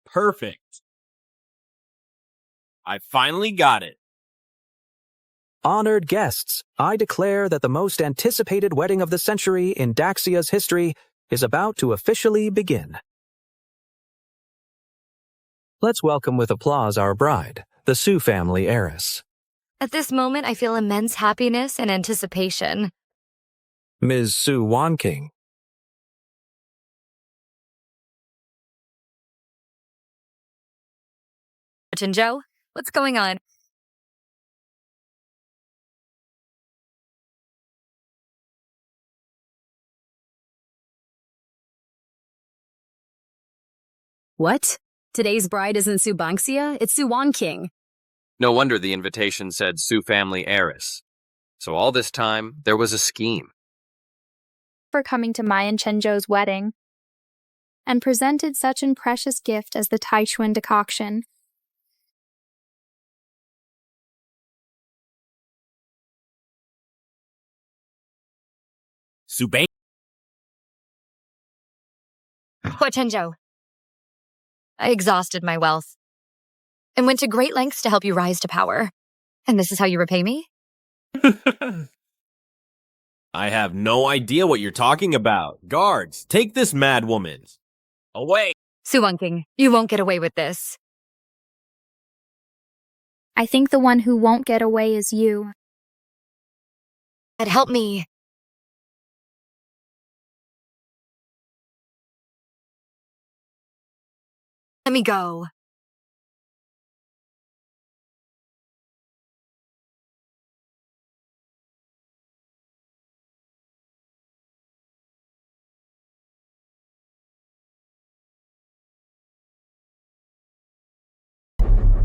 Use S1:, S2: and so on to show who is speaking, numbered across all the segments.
S1: Perfect. I finally got it.
S2: Honored guests, I declare that the most anticipated wedding of the century in Daxia's history is about to officially begin. Let's welcome with applause our bride, the Su family heiress.
S3: At this moment, I feel immense happiness and anticipation.
S2: Ms. Su Wanking.
S4: What? Today's bride isn't Su Banksia, it's Su Wanking.
S5: No wonder the invitation said Su family heiress. So all this time, there was a scheme.
S6: For coming to my and Chenzhou's wedding, and presented such an precious gift as the Tycoon decoction.
S1: Subang.
S3: What, Chenzhou? I exhausted my wealth and went to great lengths to help you rise to power. And this is how you repay me?
S1: I have no idea what you're talking about. Guards, take this mad woman away.
S3: Su Wanking, you won't get away with this.
S6: I think the one who won't get away is you.
S3: Dad, help me. Let me go.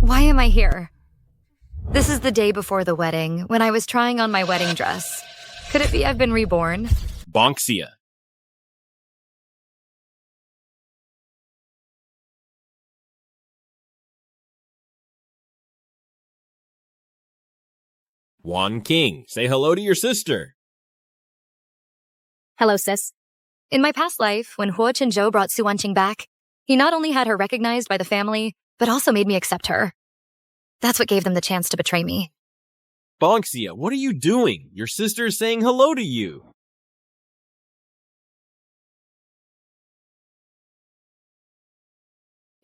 S3: Why am I here? This is the day before the wedding, when I was trying on my wedding dress. Could it be I've been reborn?
S1: Bonksia. Wan King, say hello to your sister.
S4: Hello, sis.
S3: In my past life, when Huo Chenzhou brought Su Wanqing back, he not only had her recognized by the family, but also made me accept her. That's what gave them the chance to betray me.
S1: Bonksia, what are you doing? Your sister is saying hello to you.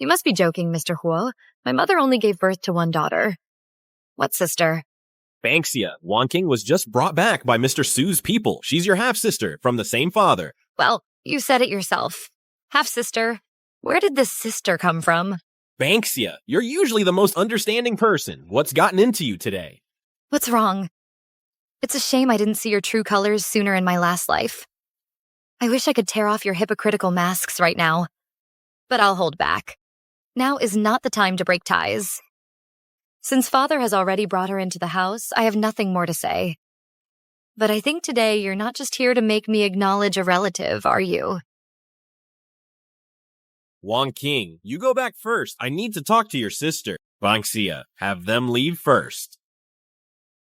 S3: You must be joking, Mr. Huo. My mother only gave birth to one daughter. What sister?
S1: Banksia, Wan King was just brought back by Mr. Su's people. She's your half-sister from the same father.
S3: Well, you said it yourself. Half-sister. Where did this sister come from?
S1: Banksia, you're usually the most understanding person. What's gotten into you today?
S3: What's wrong? It's a shame I didn't see your true colors sooner in my last life. I wish I could tear off your hypocritical masks right now. But I'll hold back. Now is not the time to break ties. Since father has already brought her into the house, I have nothing more to say. But I think today you're not just here to make me acknowledge a relative, are you?
S1: Wan King, you go back first. I need to talk to your sister. Banksia, have them leave first.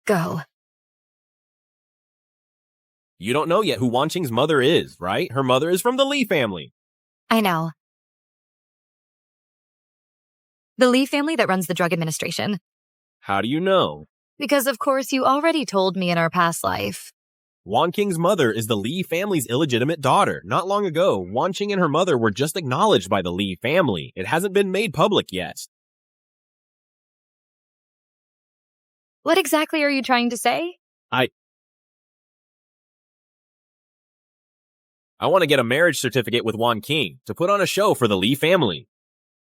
S3: Go.
S1: You don't know yet who Wan Qing's mother is, right? Her mother is from the Li family.
S3: I know. The Li family that runs the drug administration.
S1: How do you know?
S3: Because of course you already told me in our past life.
S1: Wan Qing's mother is the Li family's illegitimate daughter. Not long ago, Wan Qing and her mother were just acknowledged by the Li family. It hasn't been made public yet.
S3: What exactly are you trying to say?
S1: I want to get a marriage certificate with Wan King to put on a show for the Li family.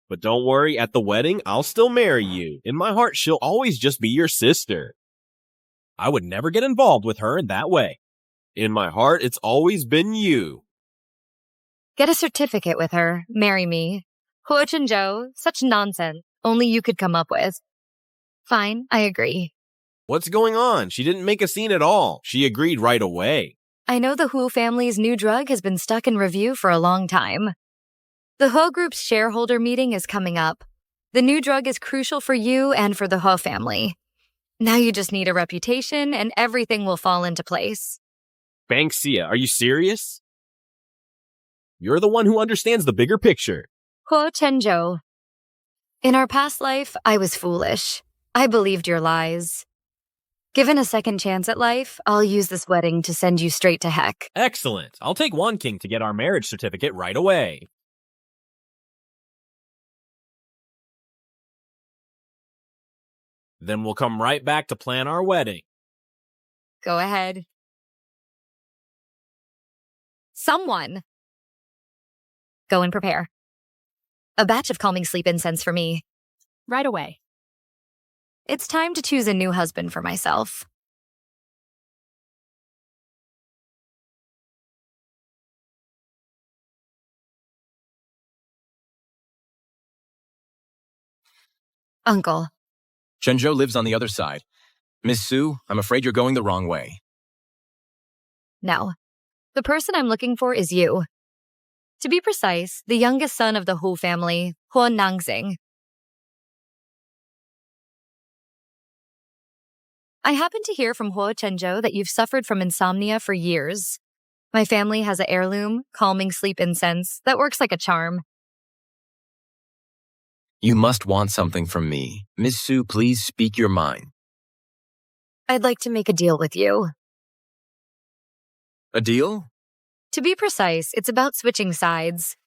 S1: But don't worry, at the wedding, I'll still marry you. In my heart, she'll always just be your sister. I would never get involved with her in that way. In my heart, it's always been you.
S3: Get a certificate with her. Marry me. Huo Chenzhou, such nonsense. Only you could come up with. Fine, I agree.
S1: What's going on? She didn't make a scene at all. She agreed right away.
S3: I know the Huo family's new drug has been stuck in review for a long time. The Huo group's shareholder meeting is coming up. The new drug is crucial for you and for the Huo family. Now you just need a reputation and everything will fall into place.
S1: Banksia, are you serious? You're the one who understands the bigger picture.
S3: Huo Chenzhou, In our past life, I was foolish. I believed your lies. Given a second chance at life, I'll use this wedding to send you straight to heck.
S1: Excellent. I'll take Won King to get our marriage certificate right away. Then we'll come right back to plan our wedding.
S3: Go ahead. Someone. Go and prepare. A batch of calming sleep incense for me.
S4: Right away.
S3: It's time to choose a new husband for myself. Uncle.
S7: Chenjo lives on the other side. Miss Su, I'm afraid you're going the wrong way.
S3: No. The person I'm looking for is you. To be precise, the youngest son of the Hu family, Huo Nangxing. I happen to hear from Huo Chenjo that you've suffered from insomnia for years. My family has an heirloom, calming sleep incense, that works like a charm.
S7: You must want something from me. Miss Su, please speak your mind.
S3: I'd like to make a deal with you.
S7: A deal?
S3: To be precise, it's about switching sides.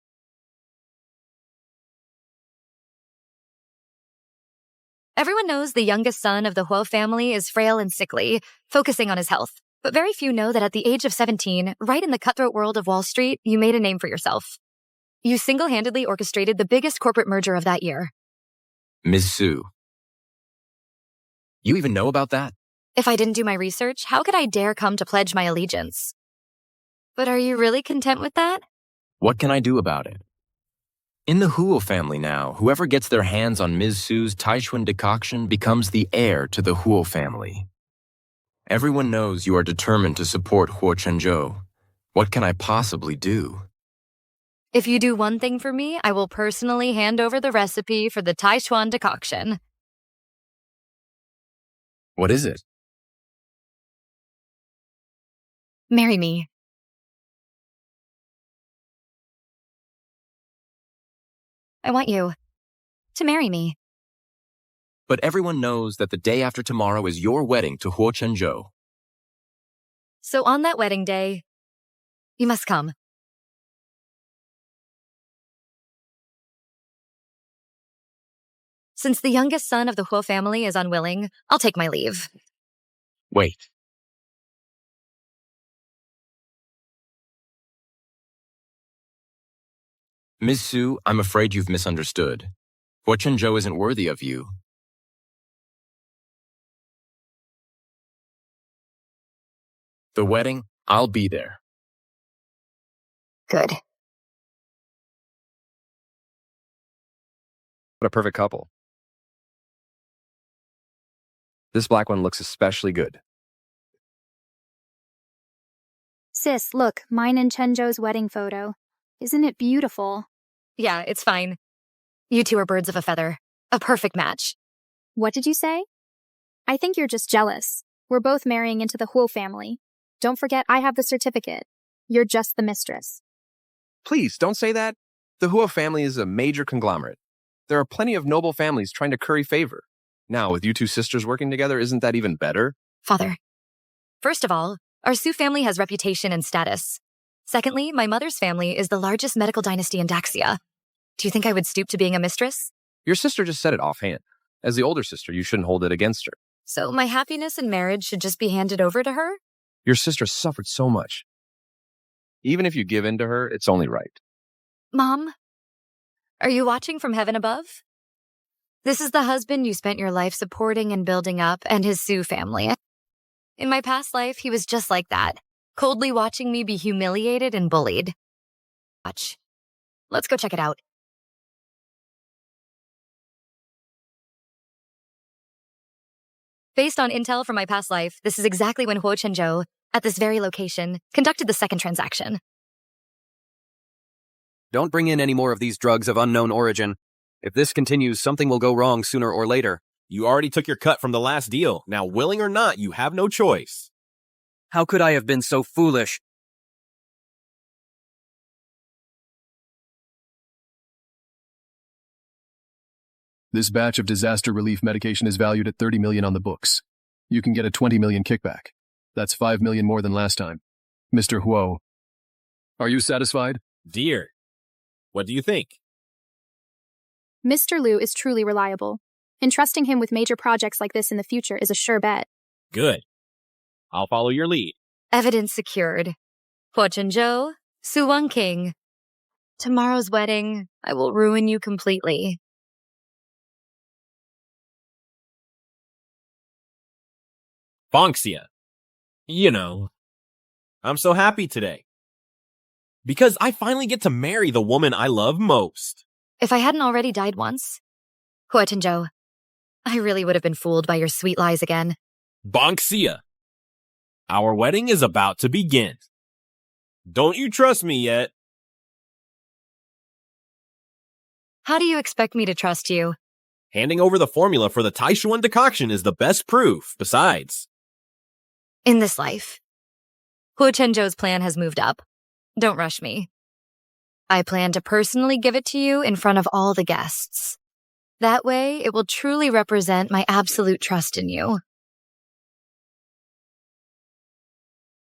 S3: Everyone knows the youngest son of the Huo family is frail and sickly, focusing on his health. But very few know that at the age of 17, right in the cutthroat world of Wall Street, you made a name for yourself. You single-handedly orchestrated the biggest corporate merger of that year.
S7: Miss Su. You even know about that?
S3: If I didn't do my research, how could I dare come to pledge my allegiance? But are you really content with that?
S7: What can I do about it? In the Huo family now, whoever gets their hands on Ms. Su's Tycoon decoction becomes the heir to the Huo family. Everyone knows you are determined to support Huo Chenjo. What can I possibly do?
S3: If you do one thing for me, I will personally hand over the recipe for the Tycoon decoction.
S7: What is it?
S3: Marry me. I want you to marry me.
S7: But everyone knows that the day after tomorrow is your wedding to Huo Chenjo.
S3: So on that wedding day, you must come. Since the youngest son of the Huo family is unwilling, I'll take my leave.
S7: Wait. Ms. Su, I'm afraid you've misunderstood. Huo Chenjo isn't worthy of you. The wedding, I'll be there.
S3: Good.
S8: What a perfect couple. This black one looks especially good.
S6: Sis, look, mine and Chenjo's wedding photo. Isn't it beautiful?
S3: Yeah, it's fine. You two are birds of a feather. A perfect match.
S6: What did you say? I think you're just jealous. We're both marrying into the Huo family. Don't forget, I have the certificate. You're just the mistress.
S8: Please, don't say that. The Huo family is a major conglomerate. There are plenty of noble families trying to curry favor. Now, with you two sisters working together, isn't that even better?
S3: Father. First of all, our Su family has reputation and status. Secondly, my mother's family is the largest medical dynasty in Daxia. Do you think I would stoop to being a mistress?
S8: Your sister just said it offhand. As the older sister, you shouldn't hold it against her.
S3: So my happiness in marriage should just be handed over to her?
S8: Your sister suffered so much. Even if you give in to her, it's only right.
S3: Mom, are you watching from heaven above? This is the husband you spent your life supporting and building up, and his Su family. In my past life, he was just like that, coldly watching me be humiliated and bullied. Watch. Let's go check it out. Based on intel from my past life, this is exactly when Huo Chenjo, at this very location, conducted the second transaction.
S9: Don't bring in any more of these drugs of unknown origin. If this continues, something will go wrong sooner or later.
S1: You already took your cut from the last deal. Now, willing or not, you have no choice.
S9: How could I have been so foolish?
S10: This batch of disaster relief medication is valued at 30 million on the books. You can get a 20 million kickback. That's 5 million more than last time. Mr. Huo, are you satisfied?
S1: Dear, what do you think?
S6: Mr. Liu is truly reliable. Entrusting him with major projects like this in the future is a sure bet.
S1: Good. I'll follow your lead.
S3: Evidence secured. Huo Chenzhou, Su King. Tomorrow's wedding, I will ruin you completely.
S1: Bonxia. You know, I'm so happy today. Because I finally get to marry the woman I love most.
S3: If I hadn't already died once, Huo Chenzhou, I really would have been fooled by your sweet lies again.
S1: Bonxia. Our wedding is about to begin. Don't you trust me yet?
S3: How do you expect me to trust you?
S1: Handing over the formula for the Tycoon decoction is the best proof. Besides,
S3: In this life, Huo Chenzhou's plan has moved up. Don't rush me. I plan to personally give it to you in front of all the guests. That way, it will truly represent my absolute trust in you.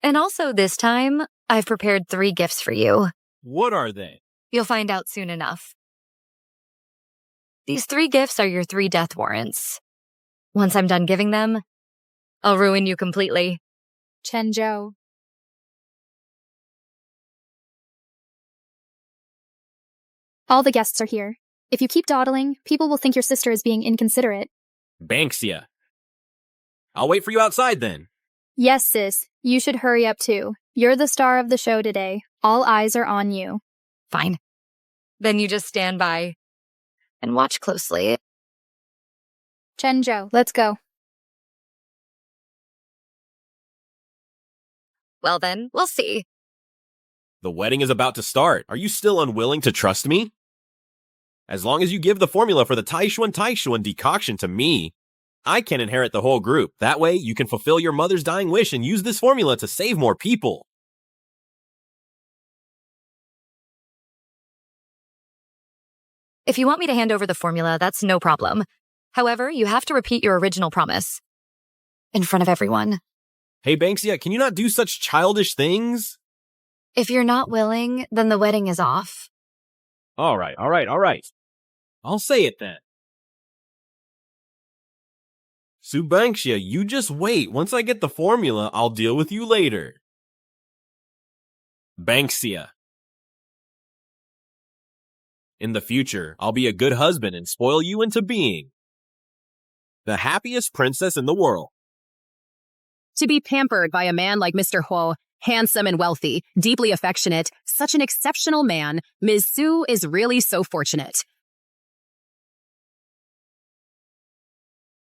S3: And also this time, I've prepared 3 gifts for you.
S1: what are they?
S3: You'll find out soon enough. These 3 gifts are your 3 death warrants. Once I'm done giving them, I'll ruin you completely.
S6: Chenzhou. All the guests are here. If you keep dawdling, people will think your sister is being inconsiderate.
S1: Banxia. I'll wait for you outside then.
S6: Yes, sis. You should hurry up too. You're the star of the show today. All eyes are on you.
S3: Fine. Then you just stand by and watch closely.
S6: Chenzhou, let's go.
S3: Well then, we'll see.
S1: The wedding is about to start. Are you still unwilling to trust me? As long as you give the formula for the Tycoon decoction to me, I can inherit the whole group. That way, you can fulfill your mother's dying wish and use this formula to save more people.
S3: If you want me to hand over the formula, that's no problem. However, you have to repeat your original promise. In front of everyone.
S1: Hey, Banxia, can you not do such childish things?
S3: If you're not willing, then the wedding is off.
S1: All right. I'll say it then. Subanxia, you just wait. Once I get the formula, I'll deal with you later. Banxia. In the future, I'll be a good husband and spoil you into being the happiest princess in the world.
S4: To be pampered by a man like Mr. Huo, handsome and wealthy, deeply affectionate, such an exceptional man, Ms. Su is really so fortunate.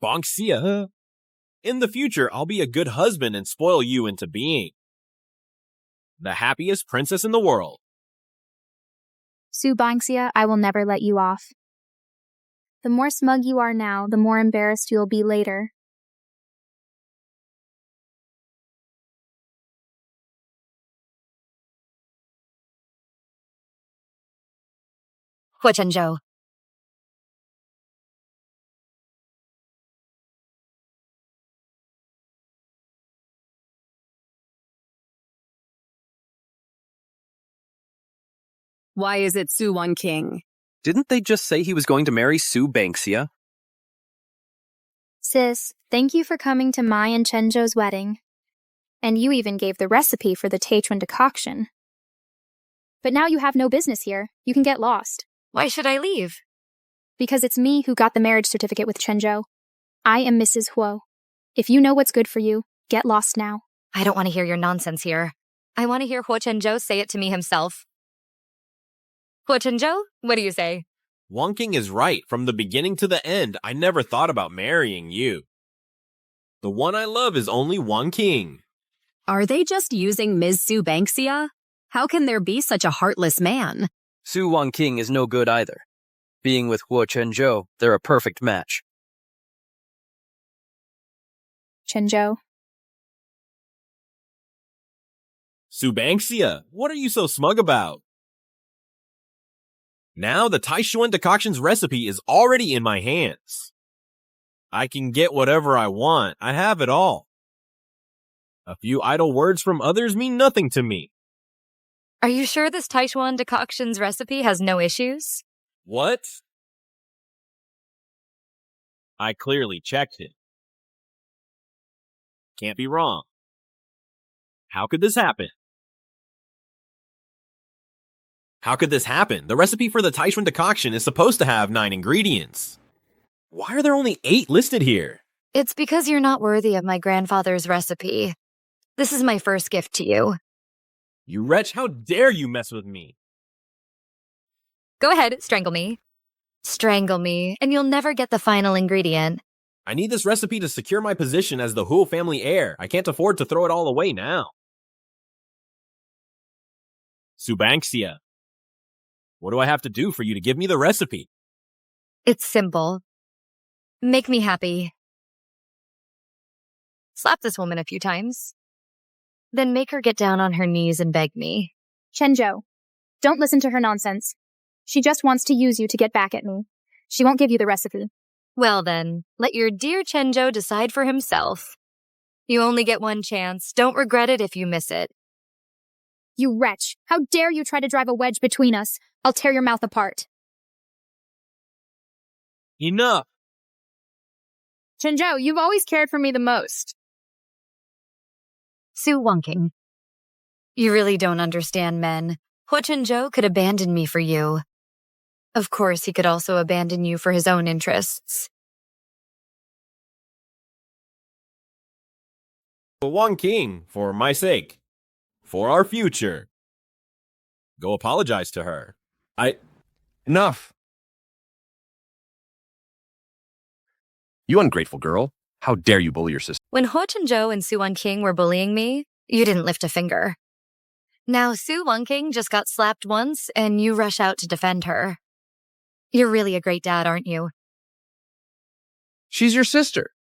S1: Bonxia. In the future, I'll be a good husband and spoil you into being the happiest princess in the world.
S6: Su Banxia, I will never let you off. The more smug you are now, the more embarrassed you'll be later.
S3: Huo Chenzhou.
S4: Why is it Su King?
S9: Didn't they just say he was going to marry Su Banxia?
S6: Sis, thank you for coming to my and Chenzhou's wedding. And you even gave the recipe for the Teater decoction. But now you have no business here. You can get lost.
S3: Why should I leave?
S6: Because it's me who got the marriage certificate with Chenzhou. I am Mrs. Huo. If you know what's good for you, get lost now.
S3: I don't want to hear your nonsense here. I want to hear Huo Chenzhou say it to me himself. Huo Chenzhou, what do you say?
S1: Wonking is right. From the beginning to the end, I never thought about marrying you. The one I love is only one king.
S4: Are they just using Ms. Su Banxia? How can there be such a heartless man?
S9: Su King is no good either. Being with Huo Chenzhou, they're a perfect match.
S6: Chenzhou.
S1: Subanxia, what are you so smug about? Now the Tycoon decoction's recipe is already in my hands. I can get whatever I want. I have it all. A few idle words from others mean nothing to me.
S3: Are you sure this Tycoon decoction's recipe has no issues?
S1: What? I clearly checked it. Can't be wrong. How could this happen? How could this happen? The recipe for the Tycoon decoction is supposed to have 9 ingredients. Why are there only 8 listed here?
S3: It's because you're not worthy of my grandfather's recipe. This is my first gift to you.
S1: You wretch, how dare you mess with me?
S3: Go ahead, strangle me. Strangle me, and you'll never get the final ingredient.
S1: I need this recipe to secure my position as the Huo family heir. I can't afford to throw it all away now. Subanksia. What do I have to do for you to give me the recipe?
S3: It's simple. Make me happy. Slap this woman a few times. Then make her get down on her knees and beg me.
S6: Chenjo, don't listen to her nonsense. She just wants to use you to get back at me. She won't give you the recipe.
S3: Well then, let your dear Chenjo decide for himself. You only get one chance. Don't regret it if you miss it.
S6: You wretch! How dare you try to drive a wedge between us? I'll tear your mouth apart.
S1: Enough!
S6: Chenjo, you've always cared for me the most.
S3: Su Wonking. You really don't understand men. Huo Chenjo could abandon me for you. Of course, he could also abandon you for his own interests.
S1: Wang King, for my sake. For our future. Go apologize to her.
S8: Enough. You ungrateful girl. How dare you bully your sister?
S3: When Huo Chenjo and Su King were bullying me, you didn't lift a finger. Now Su King just got slapped once, and you rush out to defend her. You're really a great dad, aren't you?
S8: She's your sister.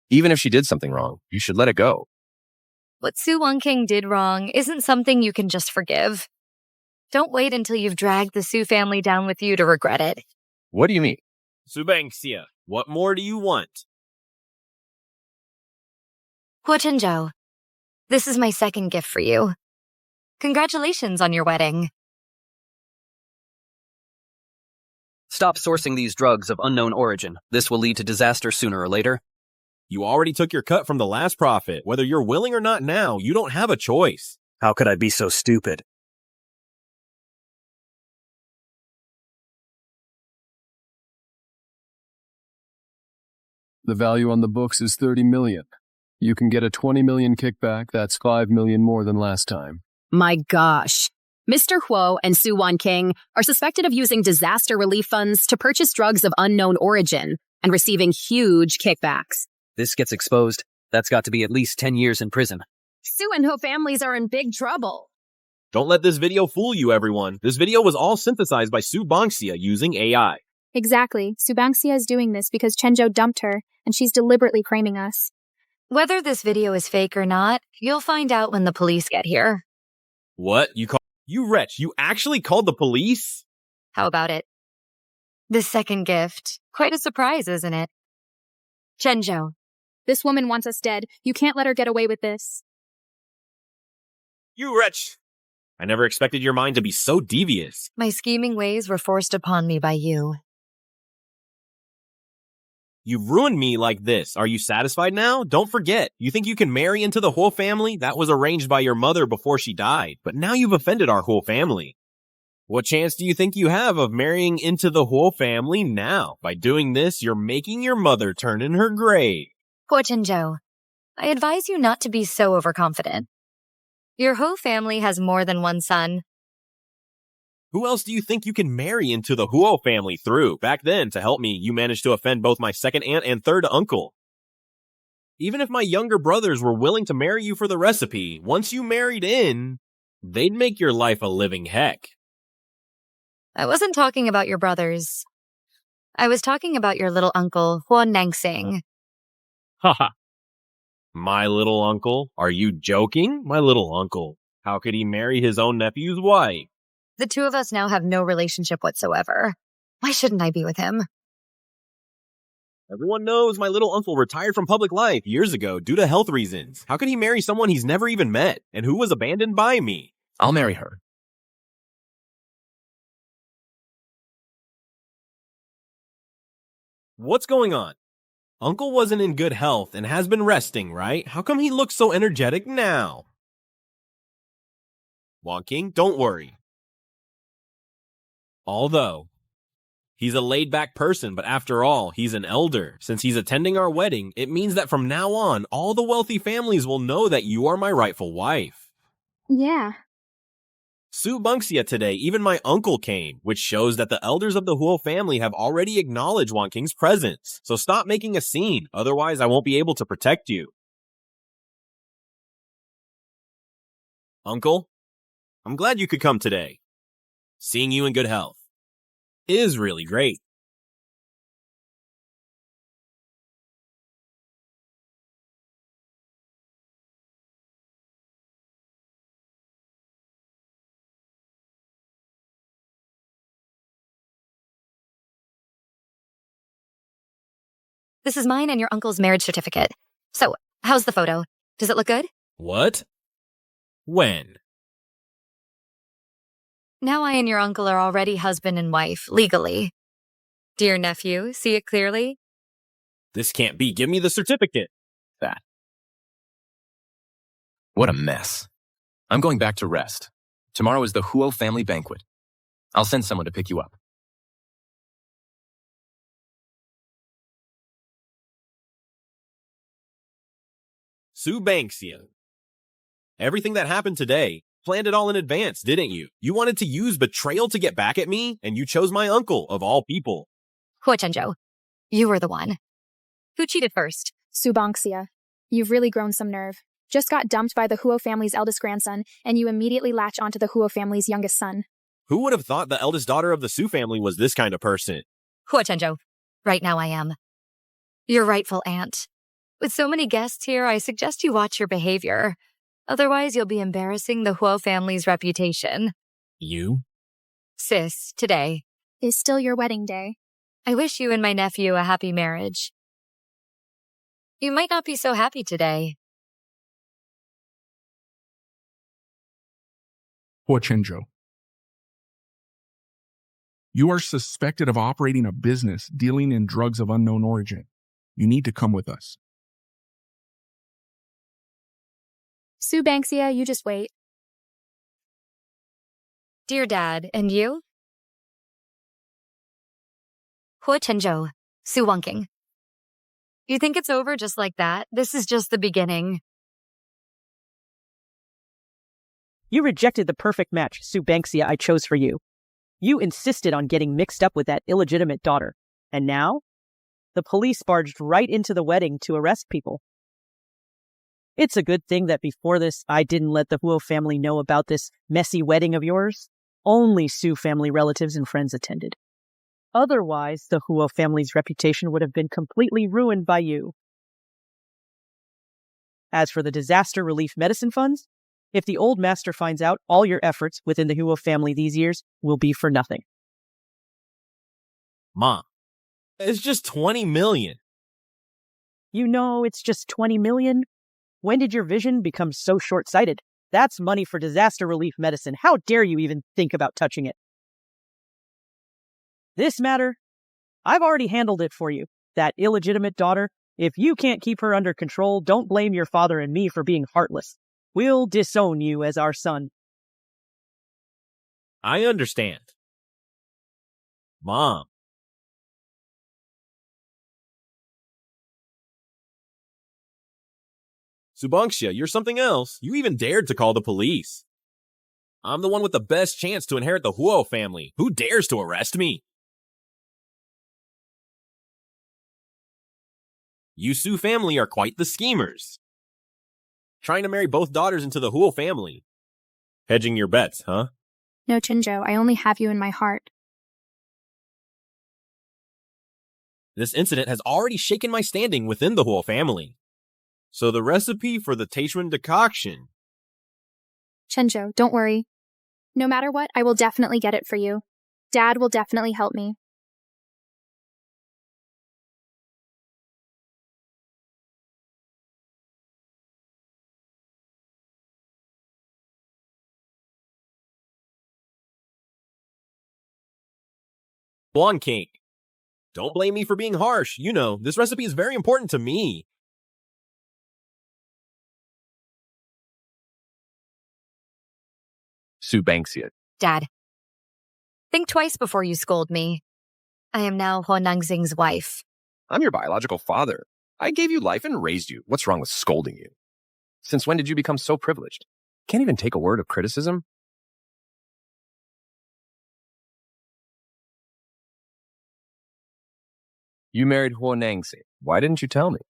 S8: Even if she did something wrong, you should let it go.
S3: What Su King did wrong isn't something you can just forgive. Don't wait until you've dragged the Su family down with you to regret it.
S8: What do you mean?
S1: Subanksia, what more do you want?
S3: Huo Chenjo, this is my second gift for you. Congratulations on your wedding.
S9: Stop sourcing these drugs of unknown origin. This will lead to disaster sooner or later.
S1: You already took your cut from the last prophet. Whether you're willing or not now, you don't have a choice.
S9: How could I be so stupid?
S10: The value on the books is 30 million. You can get a 20 million kickback. That's 5 million more than last time.
S4: My gosh. Mr. Huo and Su King are suspected of using disaster relief funds to purchase drugs of unknown origin and receiving huge kickbacks.
S9: This gets exposed. That's got to be at least 10 years in prison.
S6: Su and Ho families are in big trouble.
S1: Don't let this video fool you, everyone. This video was all synthesized by Subanksia using AI.
S6: Exactly. Subanksia is doing this because Chenjo dumped her, and she's deliberately framing us.
S3: Whether this video is fake or not, you'll find out when the police get here.
S1: What? You wretch, you actually called the police?
S3: How about it? The second gift. Quite a surprise, isn't it? Chenjo.
S6: This woman wants us dead. You can't let her get away with this.
S1: You wretch! I never expected your mind to be so devious.
S3: My scheming ways were forced upon me by you.
S1: You've ruined me like this. Are you satisfied now? Don't forget, you think you can marry into the Huo family? That was arranged by your mother before she died, but now you've offended our Huo family. What chance do you think you have of marrying into the Huo family now? By doing this, you're making your mother turn in her grave.
S3: Huo Chenjo, I advise you not to be so overconfident. Your Huo family has more than one son.
S1: Who else do you think you can marry into the Huo family through? Back then, to help me, you managed to offend both my second aunt and third uncle. Even if my younger brothers were willing to marry you for the recipe, once you married in, they'd make your life a living heck.
S3: I wasn't talking about your brothers. I was talking about your little uncle, Huo Nangsing.
S1: Haha. My little uncle? Are you joking? My little uncle. How could he marry his own nephew's wife?
S3: The two of us now have no relationship whatsoever. Why shouldn't I be with him?
S1: Everyone knows my little uncle retired from public life years ago due to health reasons. How could he marry someone he's never even met and who was abandoned by me?
S7: I'll marry her.
S1: What's going on? Uncle wasn't in good health and has been resting, right? How come he looks so energetic now? King, don't worry. Although, he's a laid-back person, but after all, he's an elder. Since he's attending our wedding, it means that from now on, all the wealthy families will know that you are my rightful wife.
S6: Yeah.
S1: Bunga today, even my uncle came, which shows that the elders of the Huo family have already acknowledged King's presence. So stop making a scene, otherwise I won't be able to protect you. Uncle, I'm glad you could come today. Seeing you in good health is really great.
S3: This is mine and your uncle's marriage certificate. So, how's the photo? Does it look good?
S1: What? When?
S3: Now I and your uncle are already husband and wife, legally. Dear nephew, see it clearly?
S1: This can't be. Give me the certificate.
S7: That. What a mess. I'm going back to rest. Tomorrow is the Huo family banquet. I'll send someone to pick you up.
S1: Bunga. Everything that happened today, planned it all in advance, didn't you? You wanted to use betrayal to get back at me, and you chose my uncle, of all people.
S3: Huo, you were the one. Who cheated first?
S6: Bunga. You've really grown some nerve. Just got dumped by the Huo family's eldest grandson, and you immediately latch onto the Huo family's youngest son.
S1: Who would have thought the eldest daughter of the Su family was this kind of person?
S3: Huo, right now I am. Your rightful aunt. With so many guests here, I suggest you watch your behavior. Otherwise, you'll be embarrassing the Huo family's reputation.
S1: You?
S3: Sis, today
S6: is still your wedding day.
S3: I wish you and my nephew a happy marriage. You might not be so happy today.
S11: Huo, you are suspected of operating a business dealing in drugs of unknown origin. You need to come with us.
S6: Bunga, you just wait.
S3: Dear Dad, and you? Huo, King. You think it's over just like that? This is just the beginning.
S12: You rejected the perfect match, Bunga, I chose for you. You insisted on getting mixed up with that illegitimate daughter. And now? The police barged right into the wedding to arrest people. It's a good thing that before this, I didn't let the Huo family know about this messy wedding of yours. Only Su family relatives and friends attended. Otherwise, the Huo family's reputation would have been completely ruined by you. As for the disaster relief medicine funds, if the old master finds out, all your efforts within the Huo family these years will be for nothing.
S1: Mom, it's just 20 million.
S12: You know it's just 20 million? When did your vision become so short-sighted? That's money for disaster relief medicine. How dare you even think about touching it? This matter, I've already handled it for you. That illegitimate daughter, if you can't keep her under control, don't blame your father and me for being heartless. We'll disown you as our son.
S1: I understand. Mom. Bunga, you're something else. You even dared to call the police. I'm the one with the best chance to inherit the Huo family. Who dares to arrest me? You Su family are quite the schemers. Trying to marry both daughters into the Huo family. Hedging your bets, huh?
S6: No, Chinjo, I only have you in my heart.
S1: This incident has already shaken my standing within the Huo family. So the recipe for the Teachuan decoction.
S6: Chinjo, don't worry. No matter what, I will definitely get it for you. Dad will definitely help me.
S1: Blonde King. Don't blame me for being harsh. You know, this recipe is very important to me.
S8: Sue Banksia.
S3: Dad, think twice before you scold me. I am now Huo Nangxing's wife.
S8: I'm your biological father. I gave you life and raised you. What's wrong with scolding you? Since when did you become so privileged? Can't even take a word of criticism? You married Huo Nangxing. Why didn't you tell me?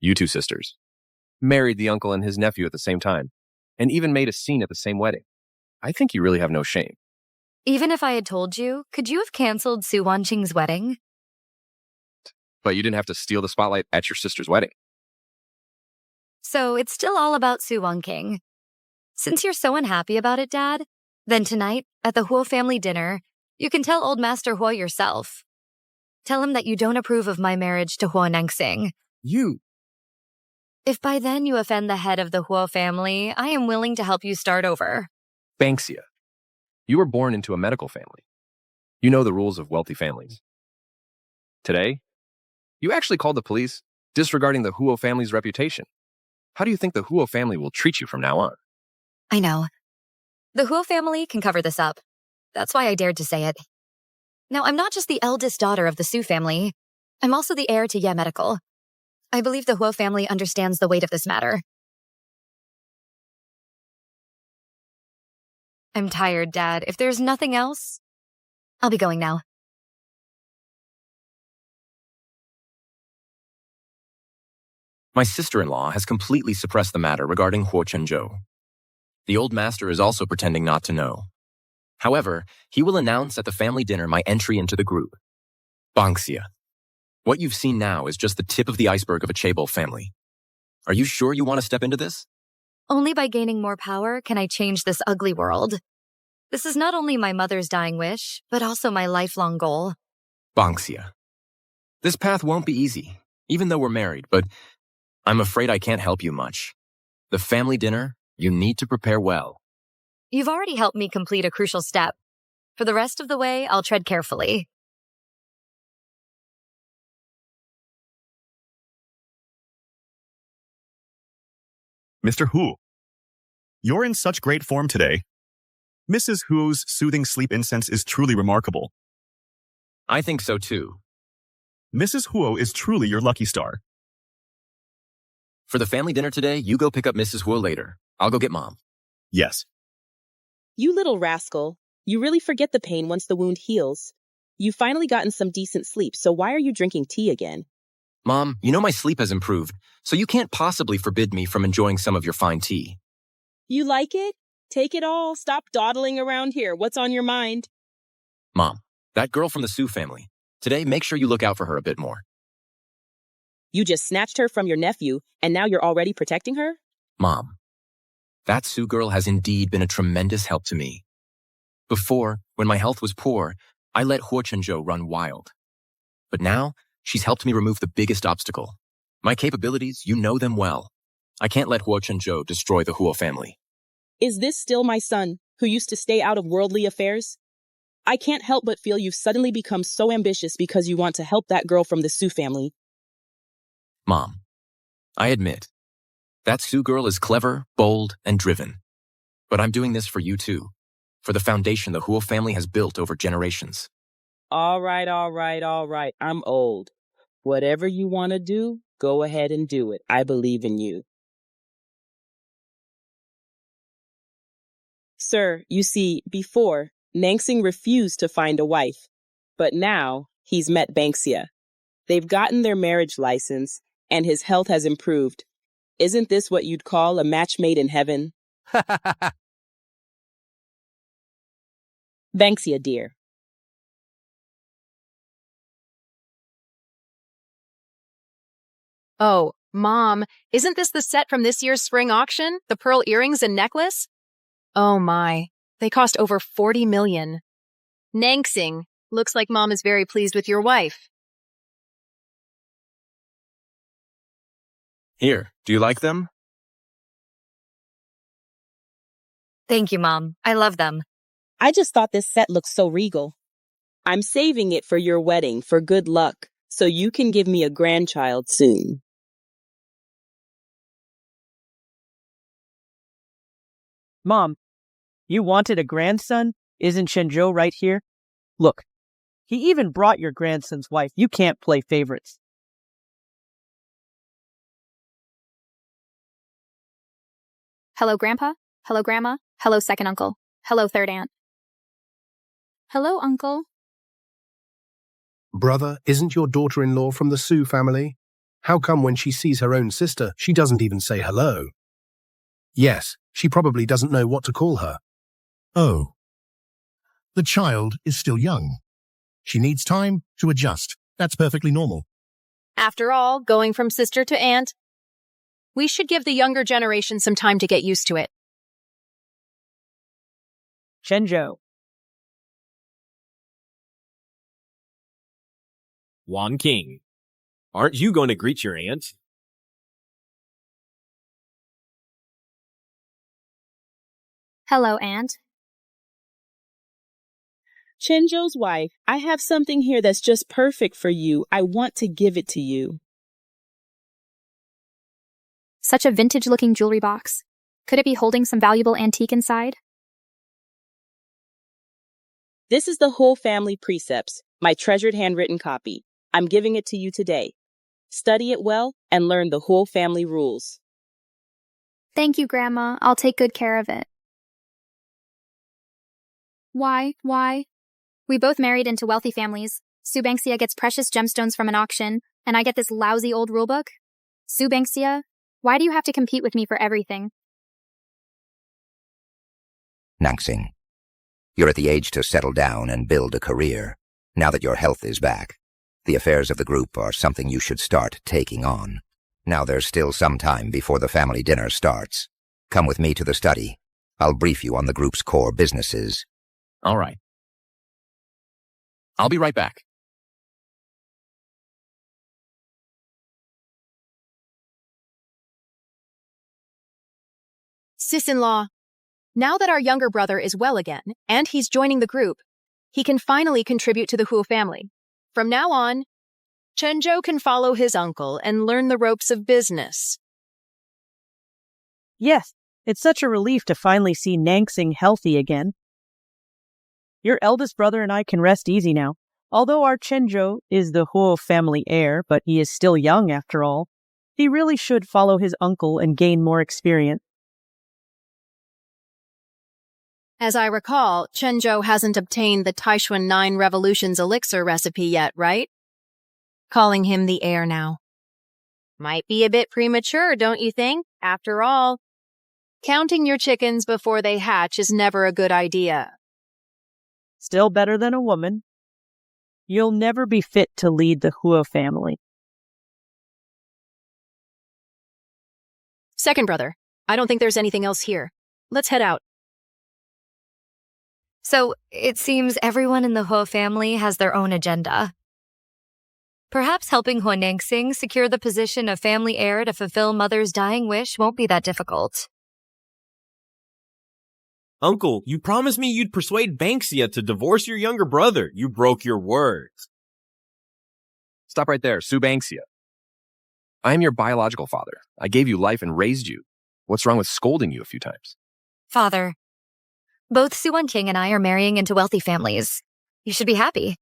S8: You two sisters. Married the uncle and his nephew at the same time, and even made a scene at the same wedding. I think you really have no shame.
S3: Even if I had told you, could you have canceled Su Wanqing's wedding?
S8: But you didn't have to steal the spotlight at your sister's wedding.
S3: So it's still all about Su Wanqing. Since you're so unhappy about it, Dad, then tonight, at the Huo family dinner, you can tell old Master Huo yourself. Tell him that you don't approve of my marriage to Huo Nangxing.
S8: You.
S3: If by then you offend the head of the Huo family, I am willing to help you start over.
S8: Banksia. You were born into a medical family. You know the rules of wealthy families. Today, you actually called the police, disregarding the Huo family's reputation. How do you think the Huo family will treat you from now on?
S3: I know. The Huo family can cover this up. That's why I dared to say it. Now, I'm not just the eldest daughter of the Su family. I'm also the heir to Ye Medical. I believe the Huo family understands the weight of this matter. I'm tired, Dad. If there's nothing else, I'll be going now.
S7: My sister-in-law has completely suppressed the matter regarding Huo Chenzhou. The old master is also pretending not to know. However, he will announce at the family dinner my entry into the group. Banksia. What you've seen now is just the tip of the iceberg of a chaebol family. Are you sure you want to step into this?
S3: Only by gaining more power can I change this ugly world. This is not only my mother's dying wish, but also my lifelong goal.
S7: Banksia. This path won't be easy, even though we're married, but I'm afraid I can't help you much. The family dinner, you need to prepare well.
S3: You've already helped me complete a crucial step. For the rest of the way, I'll tread carefully.
S13: Mr. Hu, you're in such great form today. Mrs. Hu's soothing sleep incense is truly remarkable.
S7: I think so too.
S13: Mrs. Huo is truly your lucky star.
S7: For the family dinner today, you go pick up Mrs. Huo later. I'll go get Mom.
S13: Yes.
S14: You little rascal. You really forget the pain once the wound heals. You've finally gotten some decent sleep, so why are you drinking tea again?
S7: Mom, you know my sleep has improved, so you can't possibly forbid me from enjoying some of your fine tea.
S14: You like it? Take it all. Stop dawdling around here. What's on your mind?
S7: Mom, that girl from the Su family. Today, make sure you look out for her a bit more.
S14: You just snatched her from your nephew, and now you're already protecting her?
S7: Mom, that Su girl has indeed been a tremendous help to me. Before, when my health was poor, I let Huo Chenzhou run wild. But now, she's helped me remove the biggest obstacle. My capabilities, you know them well. I can't let Huo Chenzhou destroy the Huo family.
S14: Is this still my son, who used to stay out of worldly affairs? I can't help but feel you've suddenly become so ambitious because you want to help that girl from the Su family.
S7: Mom, I admit, that Su girl is clever, bold, and driven. But I'm doing this for you too, for the foundation the Huo family has built over generations.
S14: All right. I'm old. Whatever you want to do, go ahead and do it. I believe in you. Sir, you see, before, Nangxing refused to find a wife. But now, he's met Banksia. They've gotten their marriage license, and his health has improved. Isn't this what you'd call a match made in heaven? Banksia, dear.
S4: Oh, Mom, isn't this the set from this year's spring auction? The pearl earrings and necklace? Oh my, They cost over 40 million. Nangsing, looks like Mom is very pleased with your wife.
S7: Here, do you like them?
S3: Thank you, Mom. I love them.
S14: I just thought this set looked so regal. I'm saving it for your wedding for good luck, so you can give me a grandchild soon.
S12: Mom, you wanted a grandson? Isn't Chenjo right here? Look, he even brought your grandson's wife. You can't play favorites.
S6: Hello, Grandpa. Hello, Grandma. Hello, second uncle. Hello, third aunt. Hello, uncle.
S15: Brother, isn't your daughter-in-law from the Su family? How come when she sees her own sister, she doesn't even say hello? Yes, she probably doesn't know what to call her.
S16: Oh. The child is still young. She needs time to adjust. That's perfectly normal.
S4: After all, going from sister to aunt, we should give the younger generation some time to get used to it.
S12: Chenjo.
S1: Wan King, aren't you going to greet your aunt?
S6: Hello, aunt.
S14: Chenjo's wife, I have something here that's just perfect for you. I want to give it to you.
S6: Such a vintage-looking jewelry box. Could it be holding some valuable antique inside?
S14: This is the whole family precepts, my treasured handwritten copy. I'm giving it to you today. Study it well and learn the whole family rules.
S6: Thank you, Grandma. I'll take good care of it. Why? We both married into wealthy families. Su Banksia gets precious gemstones from an auction, and I get this lousy old rulebook. Su Banksia, why do you have to compete with me for everything?
S17: Nangsing, you're at the age to settle down and build a career. Now that your health is back, the affairs of the group are something you should start taking on. Now there's still some time before the family dinner starts. Come with me to the study. I'll brief you on the group's core businesses.
S7: All right. I'll be right back.
S4: Sis-in-law, now that our younger brother is well again, and he's joining the group, he can finally contribute to the Huo family. From now on, Chenjo can follow his uncle and learn the ropes of business.
S12: Yes, it's such a relief to finally see Nangsing healthy again. Your eldest brother and I can rest easy now. Although our Chenjo is the Huo family heir, but he is still young after all, he really should follow his uncle and gain more experience.
S4: As I recall, Chenjo hasn't obtained the Tycoon 9 Revolutions elixir recipe yet, right? Calling him the heir now. Might be a bit premature, don't you think? After all, counting your chickens before they hatch is never a good idea.
S12: Still better than a woman. You'll never be fit to lead the Huo family.
S4: Second brother, I don't think there's anything else here. Let's head out.
S3: So, it seems everyone in the Huo family has their own agenda. Perhaps helping Huo Nangsing secure the position of family heir to fulfill mother's dying wish won't be that difficult.
S1: Uncle, you promised me you'd persuade Banksia to divorce your younger brother. You broke your word.
S8: Stop right there, Su Banksia. I am your biological father. I gave you life and raised you. What's wrong with scolding you a few times?
S3: Father, both Su King and I are marrying into wealthy families. You should be happy.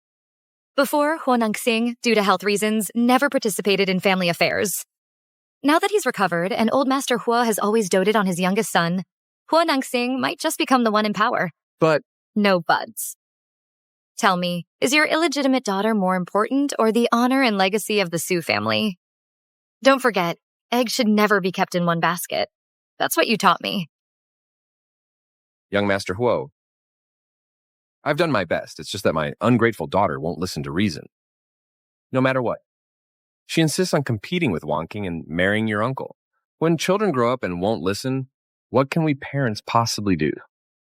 S3: Before, Huo Nangsing, due to health reasons, never participated in family affairs. Now that he's recovered and Old Master Huo has always doted on his youngest son, Huo Nangsing might just become the one in power.
S8: But...
S3: No buts. Tell me, is your illegitimate daughter more important or the honor and legacy of the Su family? Don't forget, eggs should never be kept in one basket. That's what you taught me.
S8: Young Master Huo, I've done my best. It's just that my ungrateful daughter won't listen to reason. No matter what. She insists on competing with Wan King and marrying your uncle. When children grow up and won't listen, what can we parents possibly do?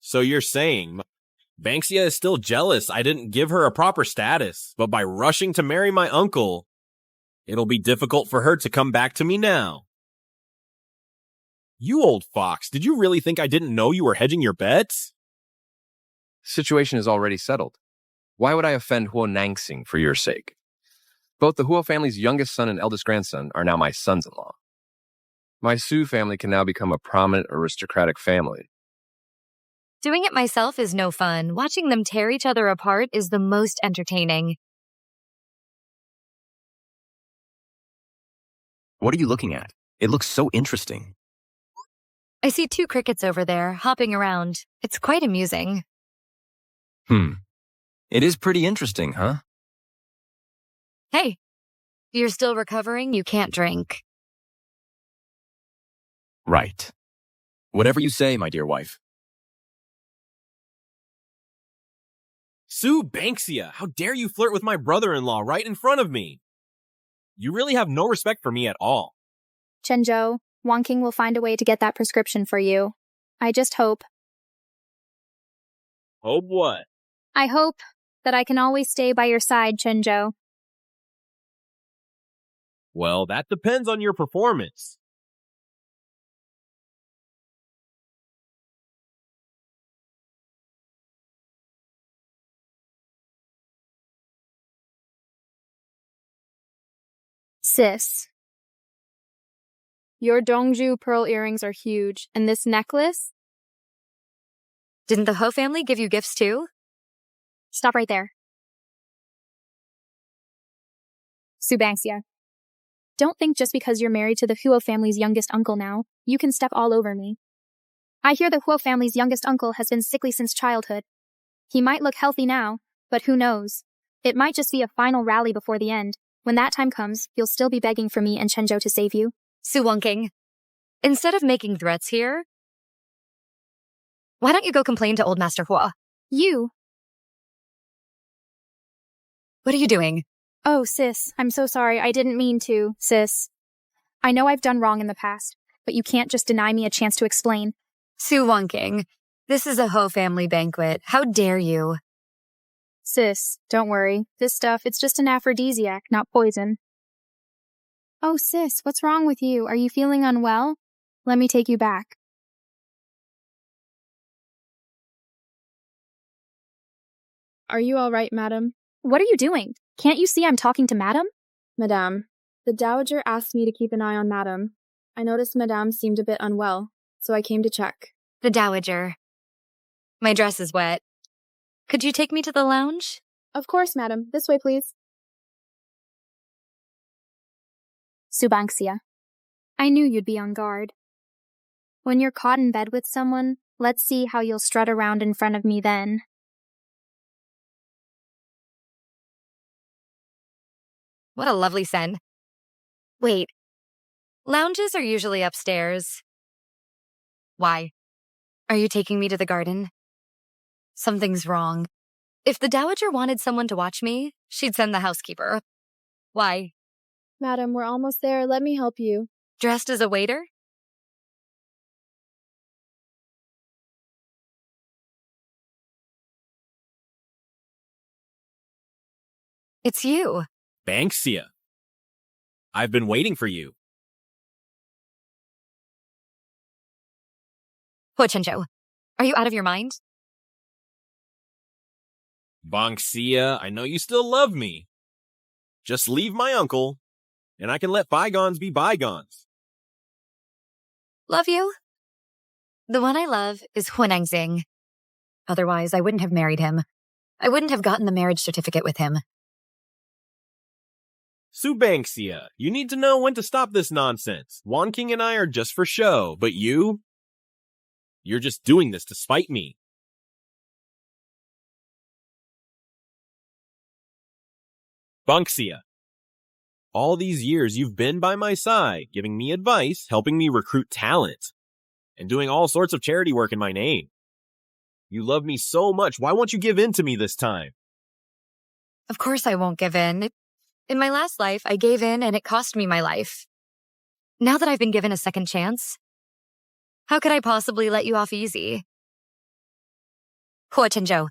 S1: So you're saying Banksia is still jealous I didn't give her a proper status, but by rushing to marry my uncle, it'll be difficult for her to come back to me now. You old fox, did you really think I didn't know you were hedging your bets?
S8: Situation is already settled. Why would I offend Huo Nangsing for your sake? Both the Huo family's youngest son and eldest grandson are now my sons-in-law. My Su family can now become a prominent aristocratic family.
S3: Doing it myself is no fun. Watching them tear each other apart is the most entertaining.
S7: What are you looking at? It looks so interesting.
S3: I see 2 crickets over there, hopping around. It's quite amusing.
S7: It is pretty interesting, huh?
S3: Hey, you're still recovering? You can't drink.
S7: Right. Whatever you say, my dear wife.
S1: Su Banksia, how dare you flirt with my brother-in-law right in front of me? You really have no respect for me at all.
S6: Chenjo, Wang King will find a way to get that prescription for you. I just hope.
S1: Hope what?
S6: I hope that I can always stay by your side, Chenjo.
S1: Well, that depends on your performance.
S6: Sis. Your Dongju pearl earrings are huge, and this necklace?
S3: Didn't the Ho family give you gifts too?
S6: Stop right there. Subanksia. Don't think just because you're married to the Huo family's youngest uncle now, you can step all over me. I hear the Huo family's youngest uncle has been sickly since childhood. He might look healthy now, but who knows? It might just be a final rally before the end. When that time comes, you'll still be begging for me and Chenjo to save you.
S3: Su Wonking, instead of making threats here, why don't you go complain to old Master Hua?
S6: You?
S3: What are you doing?
S6: Oh, sis, I'm so sorry. I didn't mean to, sis. I know I've done wrong in the past, but you can't just deny me a chance to explain.
S3: Su Wonking, this is a Ho family banquet. How dare you?
S6: Sis, don't worry. This stuff, it's just an aphrodisiac, not poison. Oh, sis, what's wrong with you? Are you feeling unwell? Let me take you back.
S18: Are you all right, madam?
S6: What are you doing? Can't you see I'm talking to madam?
S18: Madame, the dowager asked me to keep an eye on madam. I noticed madame seemed a bit unwell, so I came to check.
S3: The dowager. My dress is wet. Could you take me to the lounge?
S18: Of course, madam. This way, please.
S6: Subanksia. I knew you'd be on guard. When you're caught in bed with someone, let's see how you'll strut around in front of me then.
S3: What a lovely scent. Wait, lounges are usually upstairs. Why? Are you taking me to the garden? Something's wrong. If the dowager wanted someone to watch me, she'd send the housekeeper. Why?
S18: Madam, we're almost there. Let me help you.
S3: Dressed as a waiter? It's you.
S1: Banksia. I've been waiting for you.
S3: Ho Chenjo, are you out of your mind?
S1: Banksia, I know you still love me. Just leave my uncle, and I can let bygones be bygones.
S3: Love you? The one I love is Huanengxing. Otherwise, I wouldn't have married him. I wouldn't have gotten the marriage certificate with him.
S1: Su Banksia, you need to know when to stop this nonsense. Wan King and I are just for show, but you're just doing this to spite me. Banksia, all these years you've been by my side, giving me advice, helping me recruit talent, and doing all sorts of charity work in my name. You love me so much, why won't you give in to me this time?
S3: Of course I won't give in. In my last life, I gave in and it cost me my life. Now that I've been given a second chance, how could I possibly let you off easy? Huo Chenzhou.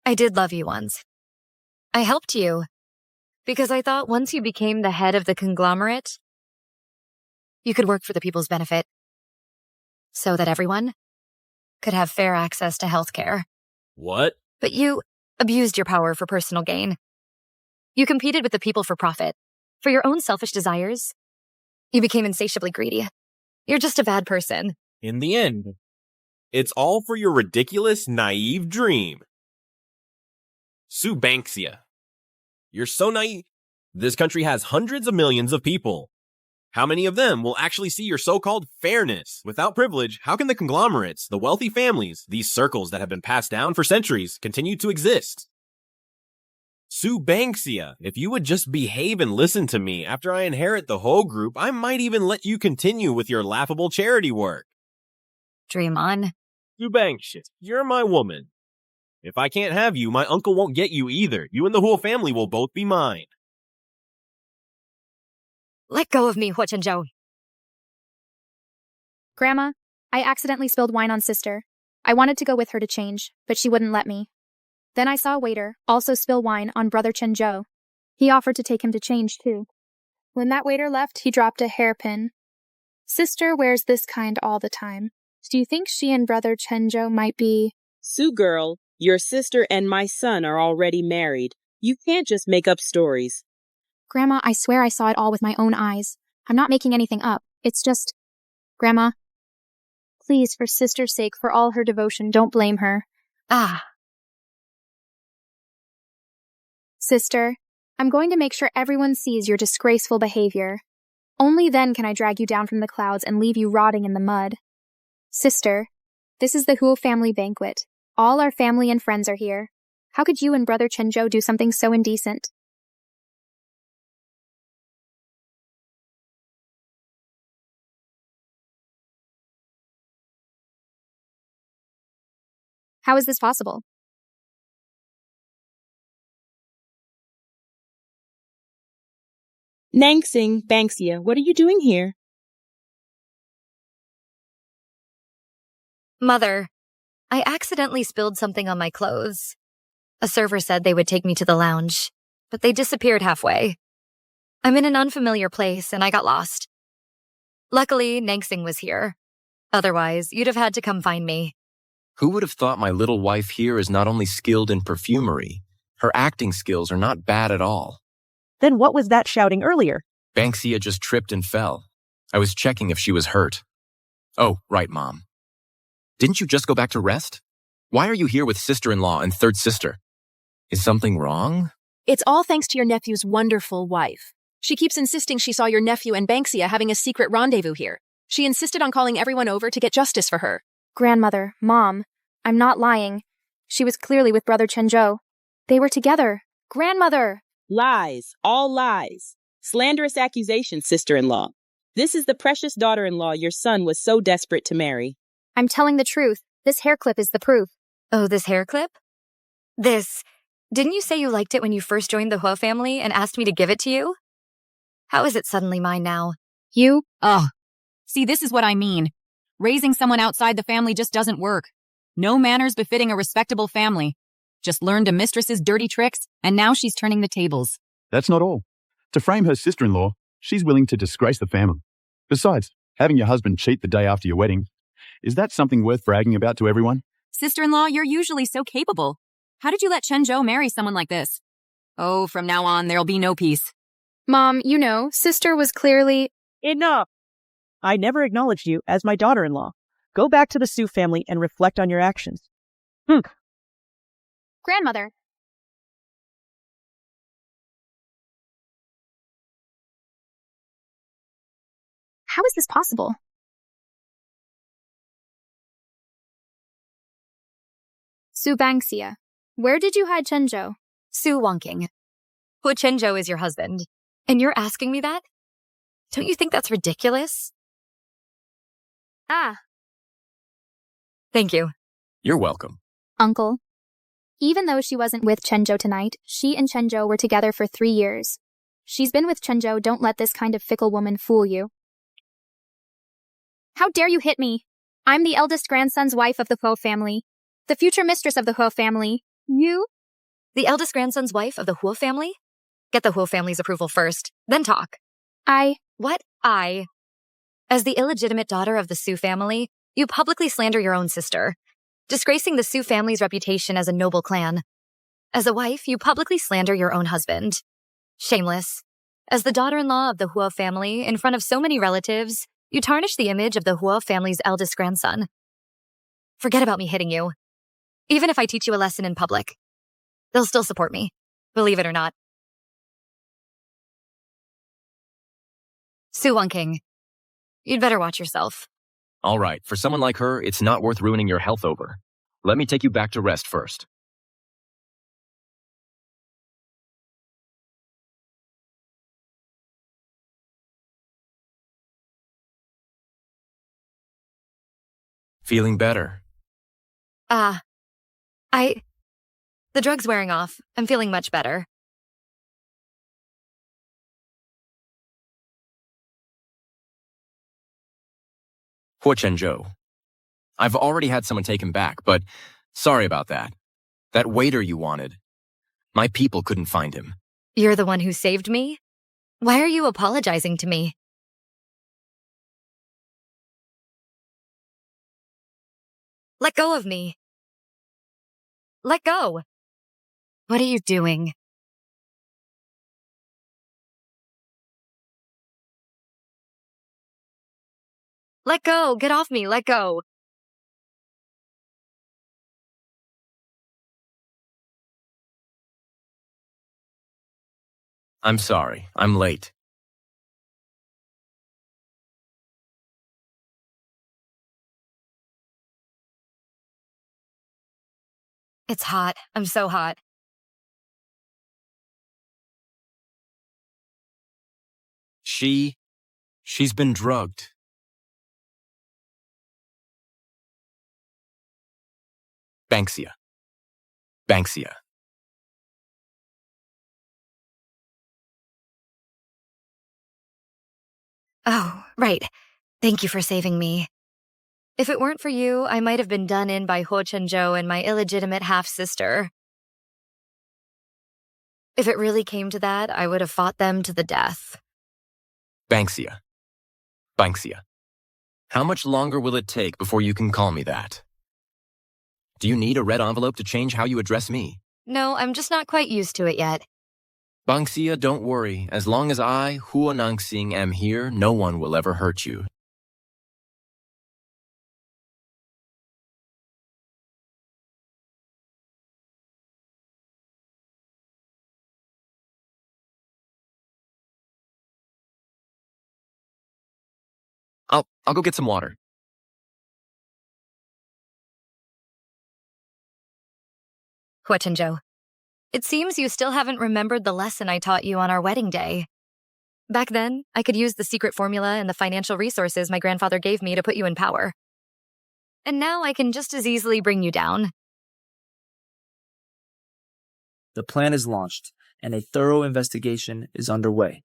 S3: I did love you once. I helped you because I thought once you became the head of the conglomerate, you could work for the people's benefit so that everyone could have fair access to healthcare.
S1: What?
S3: But you abused your power for personal gain. You competed with the people for profit. For your own selfish desires, you became insatiably greedy. You're just a bad person.
S1: In the end, it's all for your ridiculous, naive dream. Subanksia. You're so naive. This country has hundreds of millions of people. How many of them will actually see your so-called fairness? Without privilege, how can the conglomerates, the wealthy families, these circles that have been passed down for centuries, continue to exist? Subanksia, if you would just behave and listen to me after I inherit the whole group, I might even let you continue with your laughable charity work.
S3: Dream on.
S1: Subanksia, you're my woman. If I can't have you, my uncle won't get you either. You and the whole family will both be mine.
S3: Let go of me, Huo Chenzhou.
S6: Grandma, I accidentally spilled wine on sister. I wanted to go with her to change, but she wouldn't let me. Then I saw a waiter also spill wine on brother Chenzhou. He offered to take him to change, too. When that waiter left, he dropped a hairpin. Sister wears this kind all the time. Do you think she and brother Chenzhou might be...
S14: Sue girl, your sister and my son are already married. You can't just make up stories.
S6: Grandma, I swear I saw it all with my own eyes. I'm not making anything up. It's just... Grandma, please, for sister's sake, for all her devotion, don't blame her.
S3: Ah.
S6: Sister, I'm going to make sure everyone sees your disgraceful behavior. Only then can I drag you down from the clouds and leave you rotting in the mud. Sister, this is the Huo family banquet. All our family and friends are here. How could you and brother Chenzhou do something so indecent? How is this possible?
S14: Nangsing, Banksia, what are you doing here?
S3: Mother, I accidentally spilled something on my clothes. A server said they would take me to the lounge, but they disappeared halfway. I'm in an unfamiliar place and I got lost. Luckily, Nangsing was here. Otherwise, you'd have had to come find me.
S7: Who would have thought my little wife here is not only skilled in perfumery, her acting skills are not bad at all.
S12: Then what was that shouting earlier?
S7: Banksia just tripped and fell. I was checking if she was hurt. Oh, right, Mom. Didn't you just go back to rest? Why are you here with sister-in-law and third sister? Is something wrong?
S19: It's all thanks to your nephew's wonderful wife. She keeps insisting she saw your nephew and Banksia having a secret rendezvous here. She insisted on calling everyone over to get justice for her.
S6: Grandmother, Mom, I'm not lying. She was clearly with brother Chenzhou. They were together. Grandmother!
S14: Lies, all lies. Slanderous accusations, sister-in-law. This is the precious daughter-in-law your son was so desperate to marry.
S6: I'm telling the truth. This hair clip is the proof.
S3: Oh, this hair clip? This. Didn't you say you liked it when you first joined the Huo family and asked me to give it to you? How is it suddenly mine now?
S19: You? Ugh. See, this is what I mean. Raising someone outside the family just doesn't work. No manners befitting a respectable family. Just learned a mistress's dirty tricks, and now she's turning the tables.
S20: That's not all. To frame her sister-in-law, she's willing to disgrace the family. Besides, having your husband cheat the day after your wedding, is that something worth bragging about to everyone?
S19: Sister-in-law, you're usually so capable. How did you let Chenzhou marry someone like this? Oh, from now on, there'll be no peace.
S6: Mom, you know, sister was clearly...
S12: Enough! I never acknowledged you as my daughter-in-law. Go back to the Su family and reflect on your actions.
S6: Grandmother. How is this possible? Subanksia, where did you hide Chenzhou?
S3: Su Wonking. Huo Chenzhou is your husband, and you're asking me that? Don't you think that's ridiculous?
S6: Ah.
S3: Thank you.
S7: You're welcome.
S6: Uncle. Even though she wasn't with Chenzhou tonight, she and Chenzhou were together for 3 years. She's been with Chenzhou. Don't let this kind of fickle woman fool you. How dare you hit me? I'm the eldest grandson's wife of the Huo family. The future mistress of the Huo family. You?
S3: The eldest grandson's wife of the Huo family? Get the Huo family's approval first, then talk. What? As the illegitimate daughter of the Su family, you publicly slander your own sister, disgracing the Su family's reputation as a noble clan. As a wife, you publicly slander your own husband. Shameless. As the daughter-in-law of the Huo family, in front of so many relatives, you tarnish the image of the Huo family's eldest grandson. Forget about me hitting you. Even if I teach you a lesson in public, they'll still support me, believe it or not. Su King, you'd better watch yourself.
S7: All right, for someone like her, it's not worth ruining your health over. Let me take you back to rest first. Feeling better?
S3: The drug's wearing off. I'm feeling much better.
S7: Huo Chenzhou. I've already had someone take him back, but sorry about that. That waiter you wanted. My people couldn't find him.
S3: You're the one who saved me? Why are you apologizing to me? Let go of me. Let go. What are you doing? Let go. Get off me. Let go.
S7: I'm sorry. I'm late.
S3: It's hot. I'm so hot.
S7: She's been drugged. Banksia.
S3: Oh, right. Thank you for saving me. If it weren't for you, I might have been done in by Huo Chenzhou and my illegitimate half-sister. If it really came to that, I would have fought them to the death.
S7: Banksia. How much longer will it take before you can call me that? Do you need a red envelope to change how you address me?
S3: No, I'm just not quite used to it yet.
S7: Banksia, don't worry. As long as I, Huo Nangxing, am here, no one will ever hurt you. I'll go get some water.
S3: Huo Chenzhou, it seems you still haven't remembered the lesson I taught you on our wedding day. Back then, I could use the secret formula and the financial resources my grandfather gave me to put you in power. And now I can just as easily bring you down.
S21: The plan is launched, and a thorough investigation is underway.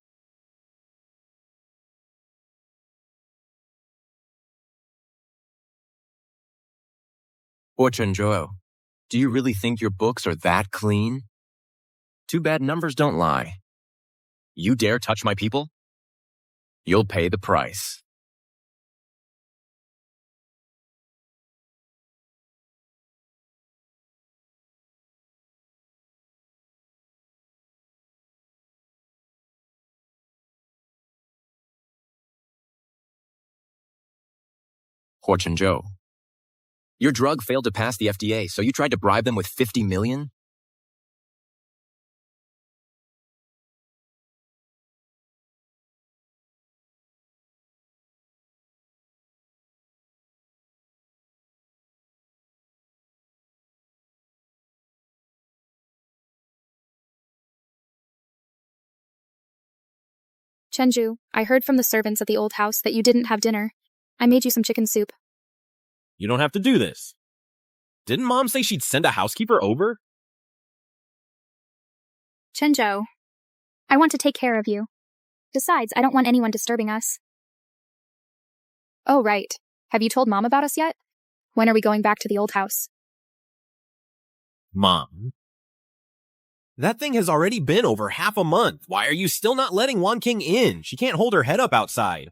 S7: Huo Chenzhou, do you really think your books are that clean? Too bad numbers don't lie. You dare touch my people? You'll pay the price. Huo Chenzhou, your drug failed to pass the FDA, so you tried to bribe them with 50 million?
S6: Chenju, I heard from the servants at the old house that you didn't have dinner. I made you some chicken soup.
S1: You don't have to do this. Didn't Mom say she'd send a housekeeper over?
S6: Chenjo, I want to take care of you. Besides, I don't want anyone disturbing us. Oh, right. Have you told Mom about us yet? When are we going back to the old house?
S1: Mom. That thing has already been over half a month. Why are you still not letting Wan King in? She can't hold her head up outside.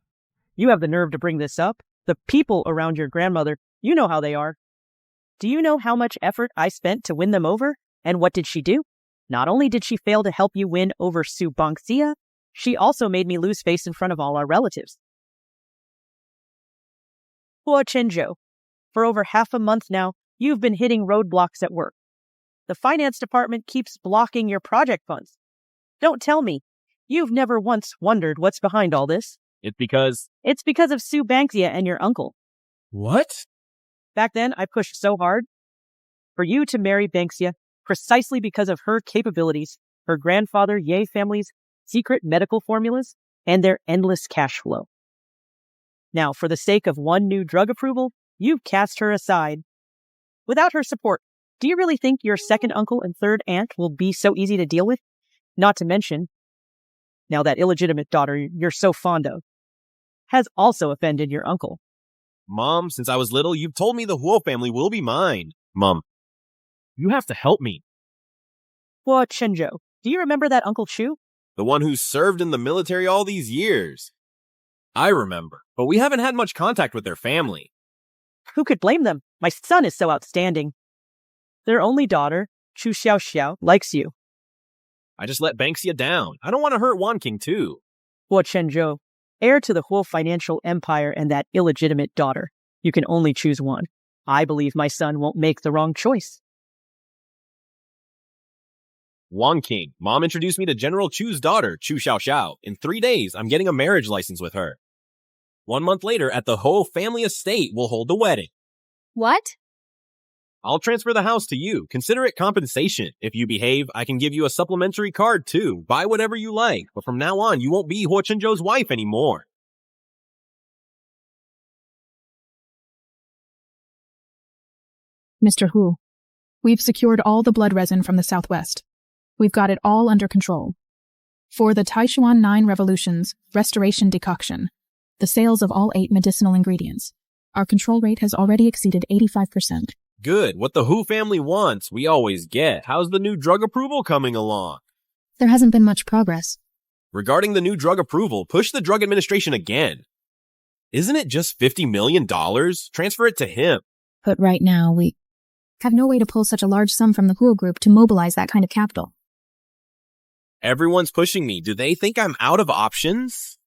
S12: You have the nerve to bring this up? The people around your grandmother, you know how they are. Do you know how much effort I spent to win them over? And what did she do? Not only did she fail to help you win over Subangxia, she also made me lose face in front of all our relatives. Hua Chenjo, for over half a month now, you've been hitting roadblocks at work. The finance department keeps blocking your project funds. Don't tell me. You've never once wondered what's behind all this.
S1: It's because
S12: of Subangxia and your uncle.
S1: What?
S12: Back then, I pushed so hard for you to marry Banxia precisely because of her capabilities, her grandfather Ye family's secret medical formulas, and their endless cash flow. Now, for the sake of one new drug approval, you've cast her aside. Without her support, do you really think your second uncle and third aunt will be so easy to deal with? Not to mention, now that illegitimate daughter you're so fond of has also offended your uncle.
S1: Mom, since I was little, you've told me the Huo family will be mine. Mom, you have to help me.
S12: Hua Chenjo, do you remember that Uncle Chu?
S1: The one who served in the military all these years. I remember, but we haven't had much contact with their family.
S12: Who could blame them? My son is so outstanding. Their only daughter, Chu Xiaoxiao, likes you.
S1: I just let Banxia down. I don't want to hurt Wan King too.
S12: Hua Chenjo, heir to the whole financial empire and that illegitimate daughter. You can only choose one. I believe my son won't make the wrong choice.
S1: Wan King, Mom introduced me to General Chu's daughter, Chu Xiaoxiao. In 3 days, I'm getting a marriage license with her. 1 month later, at the Ho family estate, we'll hold the wedding.
S6: What?
S1: I'll transfer the house to you. Consider it compensation. If you behave, I can give you a supplementary card too. Buy whatever you like. But from now on, you won't be Hua Chenjo's wife anymore.
S2: Mr. Hu, we've secured all the blood resin from the southwest. We've got it all under control. For the Taishuan 9 Revolutions Restoration Decoction, the sales of all 8 medicinal ingredients, our control rate has already exceeded 85%.
S1: Good. What the Hu family wants, we always get. How's the new drug approval coming along?
S2: There hasn't been much progress.
S1: Regarding the new drug approval, push the drug administration again. Isn't it just $50 million? Transfer it to him.
S2: But right now, we have no way to pull such a large sum from the Huo group to mobilize that kind of capital.
S1: Everyone's pushing me. Do they think I'm out of options?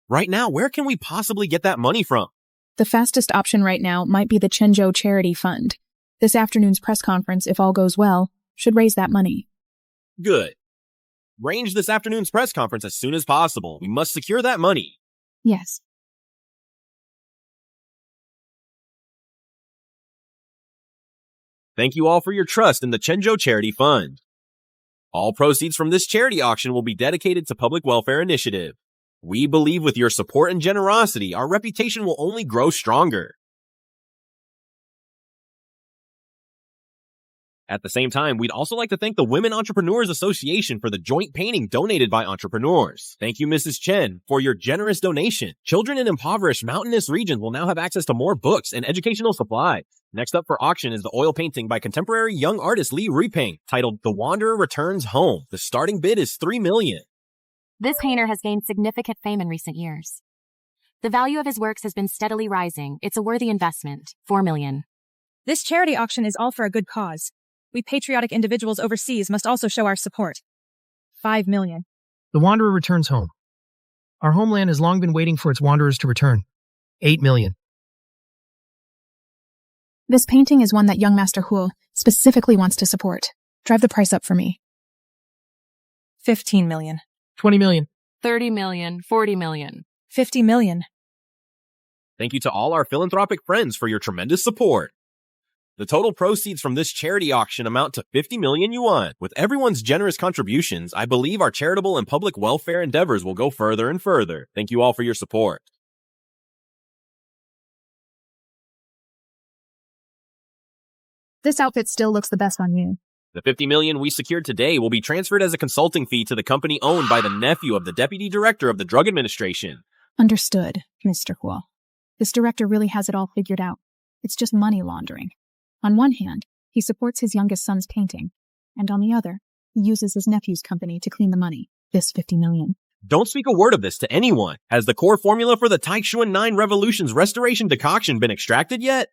S1: Right now, where can we possibly get that money from?
S2: The fastest option right now might be the Chenjo Charity Fund. This afternoon's press conference, if all goes well, should raise that money.
S1: Good. Arrange this afternoon's press conference as soon as possible. We must secure that money.
S2: Yes.
S1: Thank you all for your trust in the Chenjo Charity Fund. All proceeds from this charity auction will be dedicated to public welfare initiative. We believe with your support and generosity, our reputation will only grow stronger. At the same time, we'd also like to thank the Women Entrepreneurs Association for the joint painting donated by entrepreneurs. Thank you, Mrs. Chen, for your generous donation. Children in impoverished mountainous regions will now have access to more books and educational supplies. Next up for auction is the oil painting by contemporary young artist Li Ruiping, titled The Wanderer Returns Home. The starting bid is $3 million.
S22: This painter has gained significant fame in recent years. The value of his works has been steadily rising. It's a worthy investment. $4 million.
S23: This charity auction is all for a good cause. We patriotic individuals overseas must also show our support. $5 million.
S24: The Wanderer returns home. Our homeland has long been waiting for its wanderers to return. $8 million.
S2: This painting is one that young Master Huo specifically wants to support. Drive the price up for me.
S23: $15 million.
S24: $20 million.
S22: $30 million. $40 million.
S23: $50 million.
S1: Thank you to all our philanthropic friends for your tremendous support. The total proceeds from this charity auction amount to 50 million yuan. With everyone's generous contributions, I believe our charitable and public welfare endeavors will go further and further. Thank you all for your support.
S2: This outfit still looks the best on you.
S1: The 50 million we secured today will be transferred as a consulting fee to the company owned by the nephew of the Deputy Director of the Drug Administration.
S2: Understood, Mr. Huo. This director really has it all figured out. It's just money laundering. On one hand, He supports his youngest son's painting, and on the other, he uses his nephew's company to clean the money, this 50 million.
S1: Don't speak a word of this to anyone. Has the core formula for the Tycoon 9 Revolution's restoration decoction been extracted yet?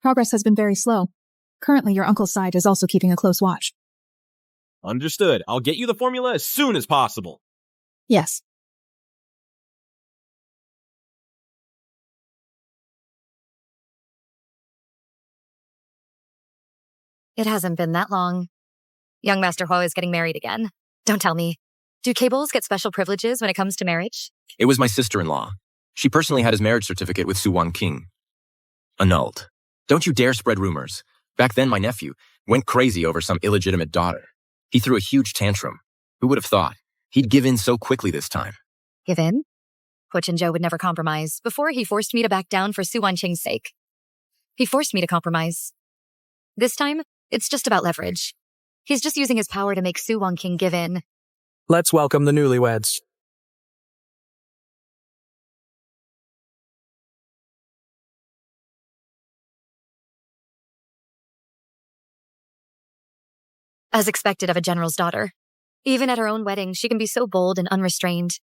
S2: Progress has been very slow. Currently, your uncle's side is also keeping a close watch.
S1: Understood. I'll get you the formula as soon as possible.
S2: Yes.
S3: It hasn't been that long. Young Master Huo is getting married again. Don't tell me. Do K-Bulls get special privileges when it comes to marriage?
S7: It was my sister-in-law. She personally had his marriage certificate with Su Wan King. Annulled. Don't you dare spread rumors. Back then, my nephew went crazy over some illegitimate daughter. He threw a huge tantrum. Who would have thought? He'd give in so quickly this time.
S3: Give in? Huo Chenzhou would never compromise. Before, he forced me to back down for Su Wanqing's sake. He forced me to compromise. This time, it's just about leverage. He's just using his power to make Su Wanqing give in.
S5: Let's welcome the newlyweds.
S3: As expected of a general's daughter. Even at her own wedding, she can be so bold and unrestrained.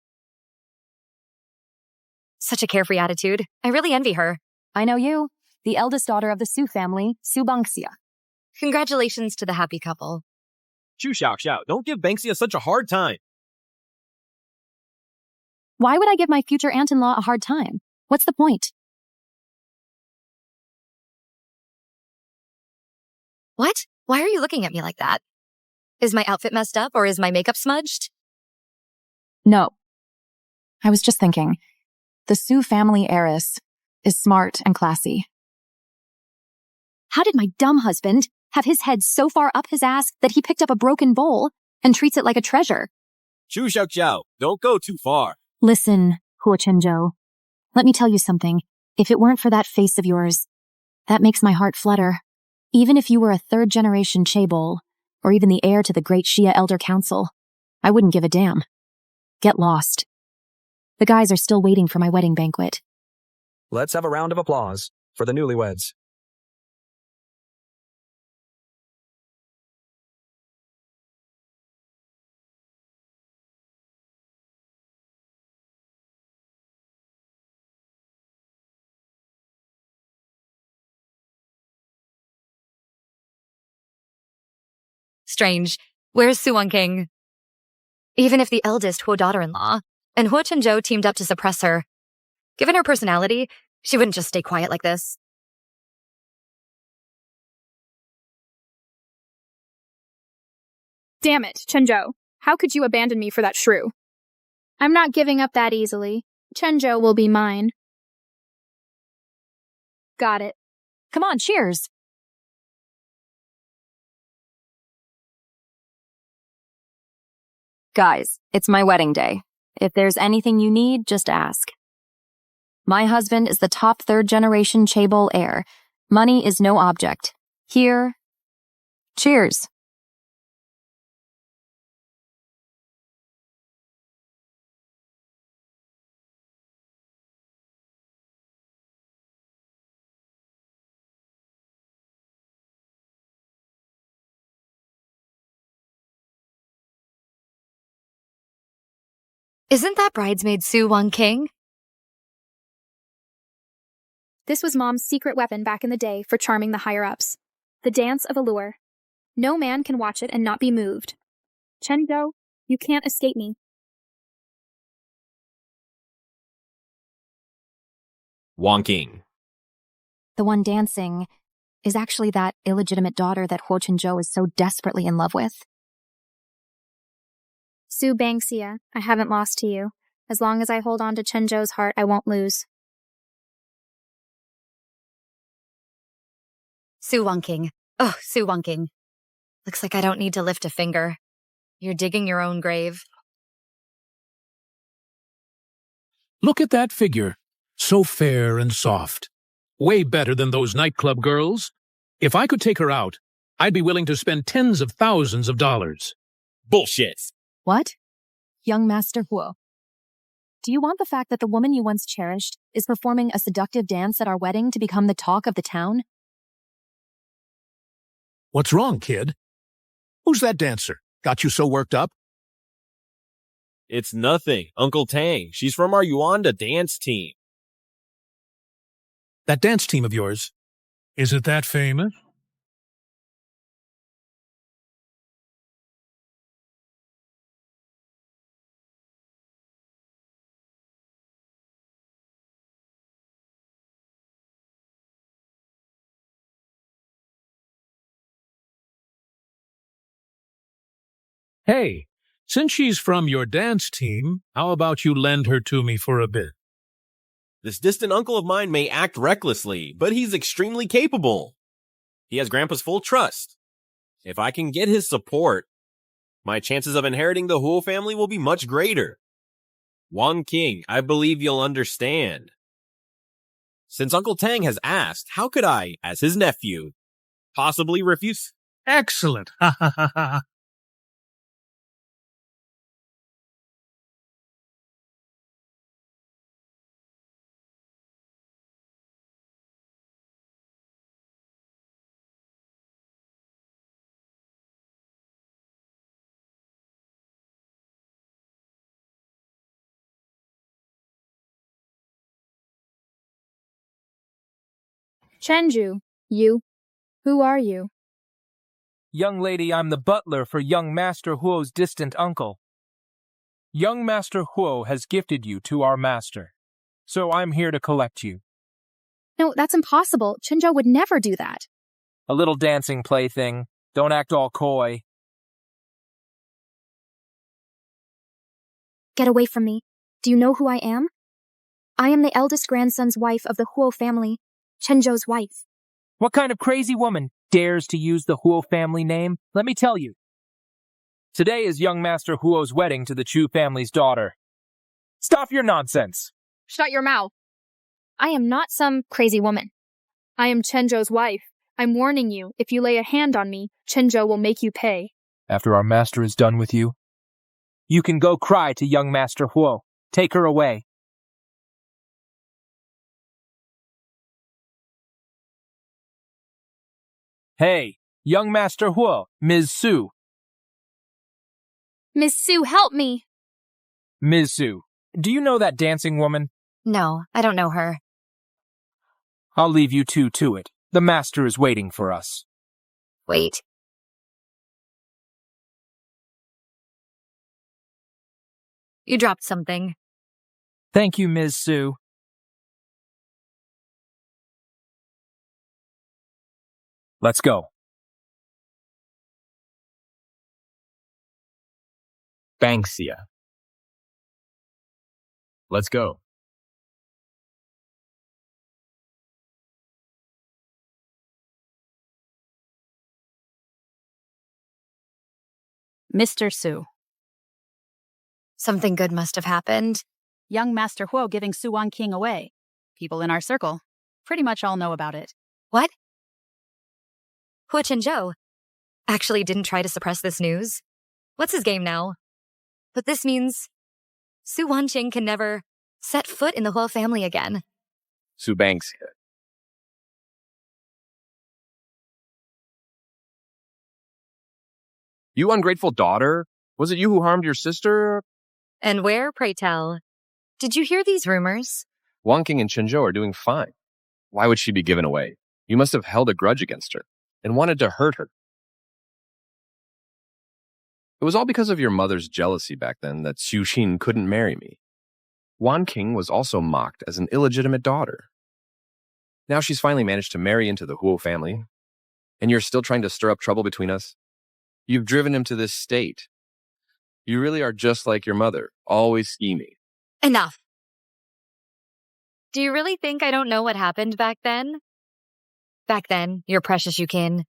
S3: Such a carefree attitude. I really envy her.
S22: I know you, the eldest daughter of the Su family, Su Bangxia.
S3: Congratulations to the happy couple.
S1: Chu Xiao Xiao, don't give Banksia such a hard time.
S22: Why would I give my future aunt-in-law a hard time? What's the point?
S3: What? Why are you looking at me like that? Is my outfit messed up or is my makeup smudged?
S22: No. I was just thinking. The Su family heiress is smart and classy.
S6: How did my dumb husband have his head so far up his ass that he picked up a broken bowl and treats it like a treasure?
S1: Chu Xiao Xiao, don't go too far.
S22: Listen, Huo Chenzhou. Let me tell you something. If it weren't for that face of yours, that makes my heart flutter. Even if you were a third-generation chaebol, or even the heir to the great Shia Elder Council, I wouldn't give a damn. Get lost. The guys are still waiting for my wedding banquet.
S5: Let's have a round of applause for the newlyweds.
S3: Strange. Where's Su Wanqing? Even if the eldest Huo daughter-in-law and Huo Chenzhou teamed up to suppress her, given her personality, she wouldn't just stay quiet like this.
S6: Damn it, Chenzhou. How could you abandon me for that shrew? I'm not giving up that easily. Chenzhou will be mine. Got it.
S22: Come on, cheers. Guys, it's my wedding day. If there's anything you need, just ask. My husband is the top third-generation chaebol heir. Money is no object. Here, cheers.
S3: Isn't that bridesmaid Su Wanqing?
S6: This was Mom's secret weapon back in the day for charming the higher-ups. The dance of allure. No man can watch it and not be moved. Chenzhou, you can't escape me.
S1: Wanqing.
S22: The one dancing is actually that illegitimate daughter that Huo Chenzhou is so desperately in love with.
S6: Su Bangxia, I haven't lost to you. As long as I hold on to Chenzhou's heart, I won't lose.
S3: Su Wanqing. Oh, Su Wanqing. Looks like I don't need to lift a finger. You're digging your own grave.
S9: Look at that figure. So fair and soft. Way better than those nightclub girls. If I could take her out, I'd be willing to spend tens of thousands of dollars.
S1: Bullshit.
S22: What? Young Master Huo. Do you want the fact that the woman you once cherished is performing a seductive dance at our wedding to become the talk of the town?
S9: What's wrong, kid? Who's that dancer? Got you so worked up?
S1: It's nothing. Uncle Tang. She's from our Yuanda dance team.
S9: That dance team of yours, is it that famous? Hey, since she's from your dance team, how about you lend her to me for a bit?
S1: This distant uncle of mine may act recklessly, but he's extremely capable. He has Grandpa's full trust. If I can get his support, my chances of inheriting the Huo family will be much greater. Wang King, I believe you'll understand. Since Uncle Tang has asked, how could I, as his nephew, possibly refuse?
S9: Excellent. Ha ha ha ha.
S18: Chenju, you. Who are you?
S10: Young lady, I'm the butler for young Master Huo's distant uncle. Young Master Huo has gifted you to our master, so I'm here to collect you.
S6: No, that's impossible. Chenjo would never do that.
S10: A little dancing plaything. Don't act all coy.
S6: Get away from me. Do you know who I am? I am the eldest grandson's wife of the Huo family, Chenjo's wife.
S10: What kind of crazy woman dares to use the Huo family name? Let me tell you. Today is young Master Huo's wedding to the Chu family's daughter. Stop your nonsense.
S6: Shut your mouth. I am not some crazy woman. I am Chenjo's wife. I'm warning you, if you lay a hand on me, Chenjo will make you pay.
S10: After our master is done with you, you can go cry to young Master Huo. Take her away. Hey, young Master Huo, Ms. Su.
S6: Miss Sue, help me!
S10: Ms. Su, do you know that dancing woman?
S3: No, I don't know her.
S10: I'll leave you two to it. The master is waiting for us.
S3: Wait. You dropped something.
S10: Thank you, Ms. Su. Let's go.
S7: Banksia. Let's go.
S11: Mr. Su.
S3: Something good must have happened.
S11: Young Master Huo giving Su Wan King away. People in our circle pretty much all know about it.
S3: What? Huo Chenzhou actually didn't try to suppress this news. What's his game now? But this means Su Wanqing can never set foot in the Huo family again.
S8: Su Banksia. You ungrateful daughter? Was it you who harmed your sister?
S3: And where, pray tell? Did you hear these rumors?
S8: Wang King and Chenzhou are doing fine. Why would she be given away? You must have held a grudge against her and wanted to hurt her. It was all because of your mother's jealousy back then that Xu Xin couldn't marry me. Wan King was also mocked as an illegitimate daughter. Now she's finally managed to marry into the Huo family, and you're still trying to stir up trouble between us? You've driven him to this state. You really are just like your mother, always scheming.
S3: Enough. Do you really think I don't know what happened back then? Back then, your precious Yukin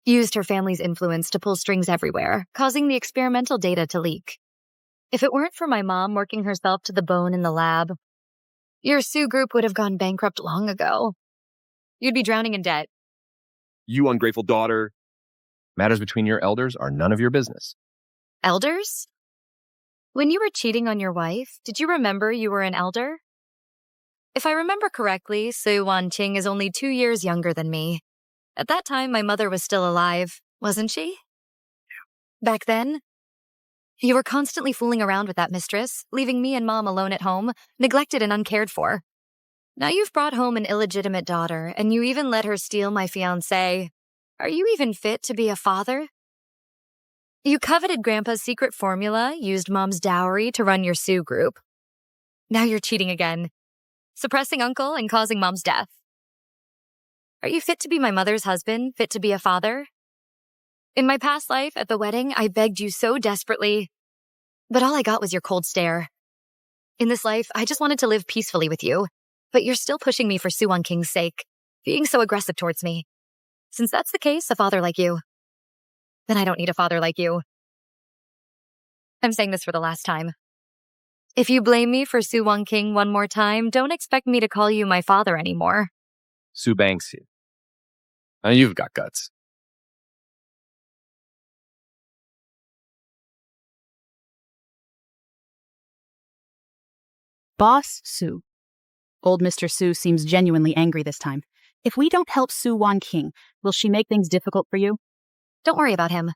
S3: used her family's influence to pull strings everywhere, causing the experimental data to leak. If it weren't for my mom working herself to the bone in the lab, your Su group would have gone bankrupt long ago. You'd be drowning in debt.
S8: You ungrateful daughter. Matters between your elders are none of your business.
S3: Elders? When you were cheating on your wife, did you remember you were an elder? If I remember correctly, Su Wanqing is only 2 years younger than me. At that time, my mother was still alive, wasn't she? Back then? You were constantly fooling around with that mistress, leaving me and Mom alone at home, neglected and uncared for. Now you've brought home an illegitimate daughter, and you even let her steal my fiancé. Are you even fit to be a father? You coveted Grandpa's secret formula, used Mom's dowry to run your Sue group. Now you're cheating again, suppressing Uncle and causing Mom's death. Are you fit to be my mother's husband, fit to be a father? In my past life, at the wedding, I begged you so desperately, but all I got was your cold stare. In this life, I just wanted to live peacefully with you, but you're still pushing me for Soo-won King's sake, being so aggressive towards me. Since that's the case, a father like you, then I don't need a father like you. I'm saying this for the last time. If you blame me for Soo-won King one more time, don't expect me to call you my father anymore.
S8: Sue Banksia. Now you've got guts.
S11: Boss Sue. Old Mr. Sue seems genuinely angry this time. If we don't help Soo-won King, will she make things difficult for you?
S3: Don't worry about him.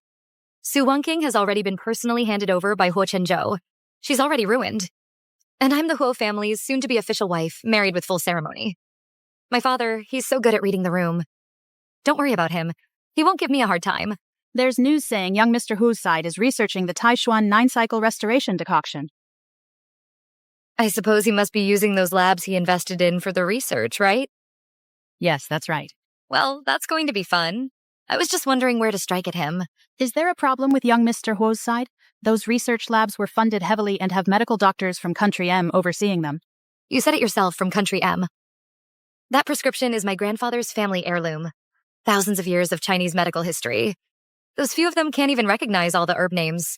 S3: Soo-won King has already been personally handed over by Huo Chen-jo. She's already ruined. And I'm the Huo family's soon-to-be official wife, married with full ceremony. My father, he's so good at reading the room. Don't worry about him. He won't give me a hard time.
S11: There's news saying young Mr. Hu's side is researching the Taishuan 9-cycle restoration decoction.
S3: I suppose he must be using those labs he invested in for the research, right?
S11: Yes, that's right.
S3: Well, that's going to be fun. I was just wondering where to strike at him.
S11: Is there a problem with young Mr. Huo's side? Those research labs were funded heavily and have medical doctors from Country M overseeing them.
S3: You said it yourself, from Country M. That prescription is my grandfather's family heirloom. Thousands of years of Chinese medical history. Those few of them can't even recognize all the herb names.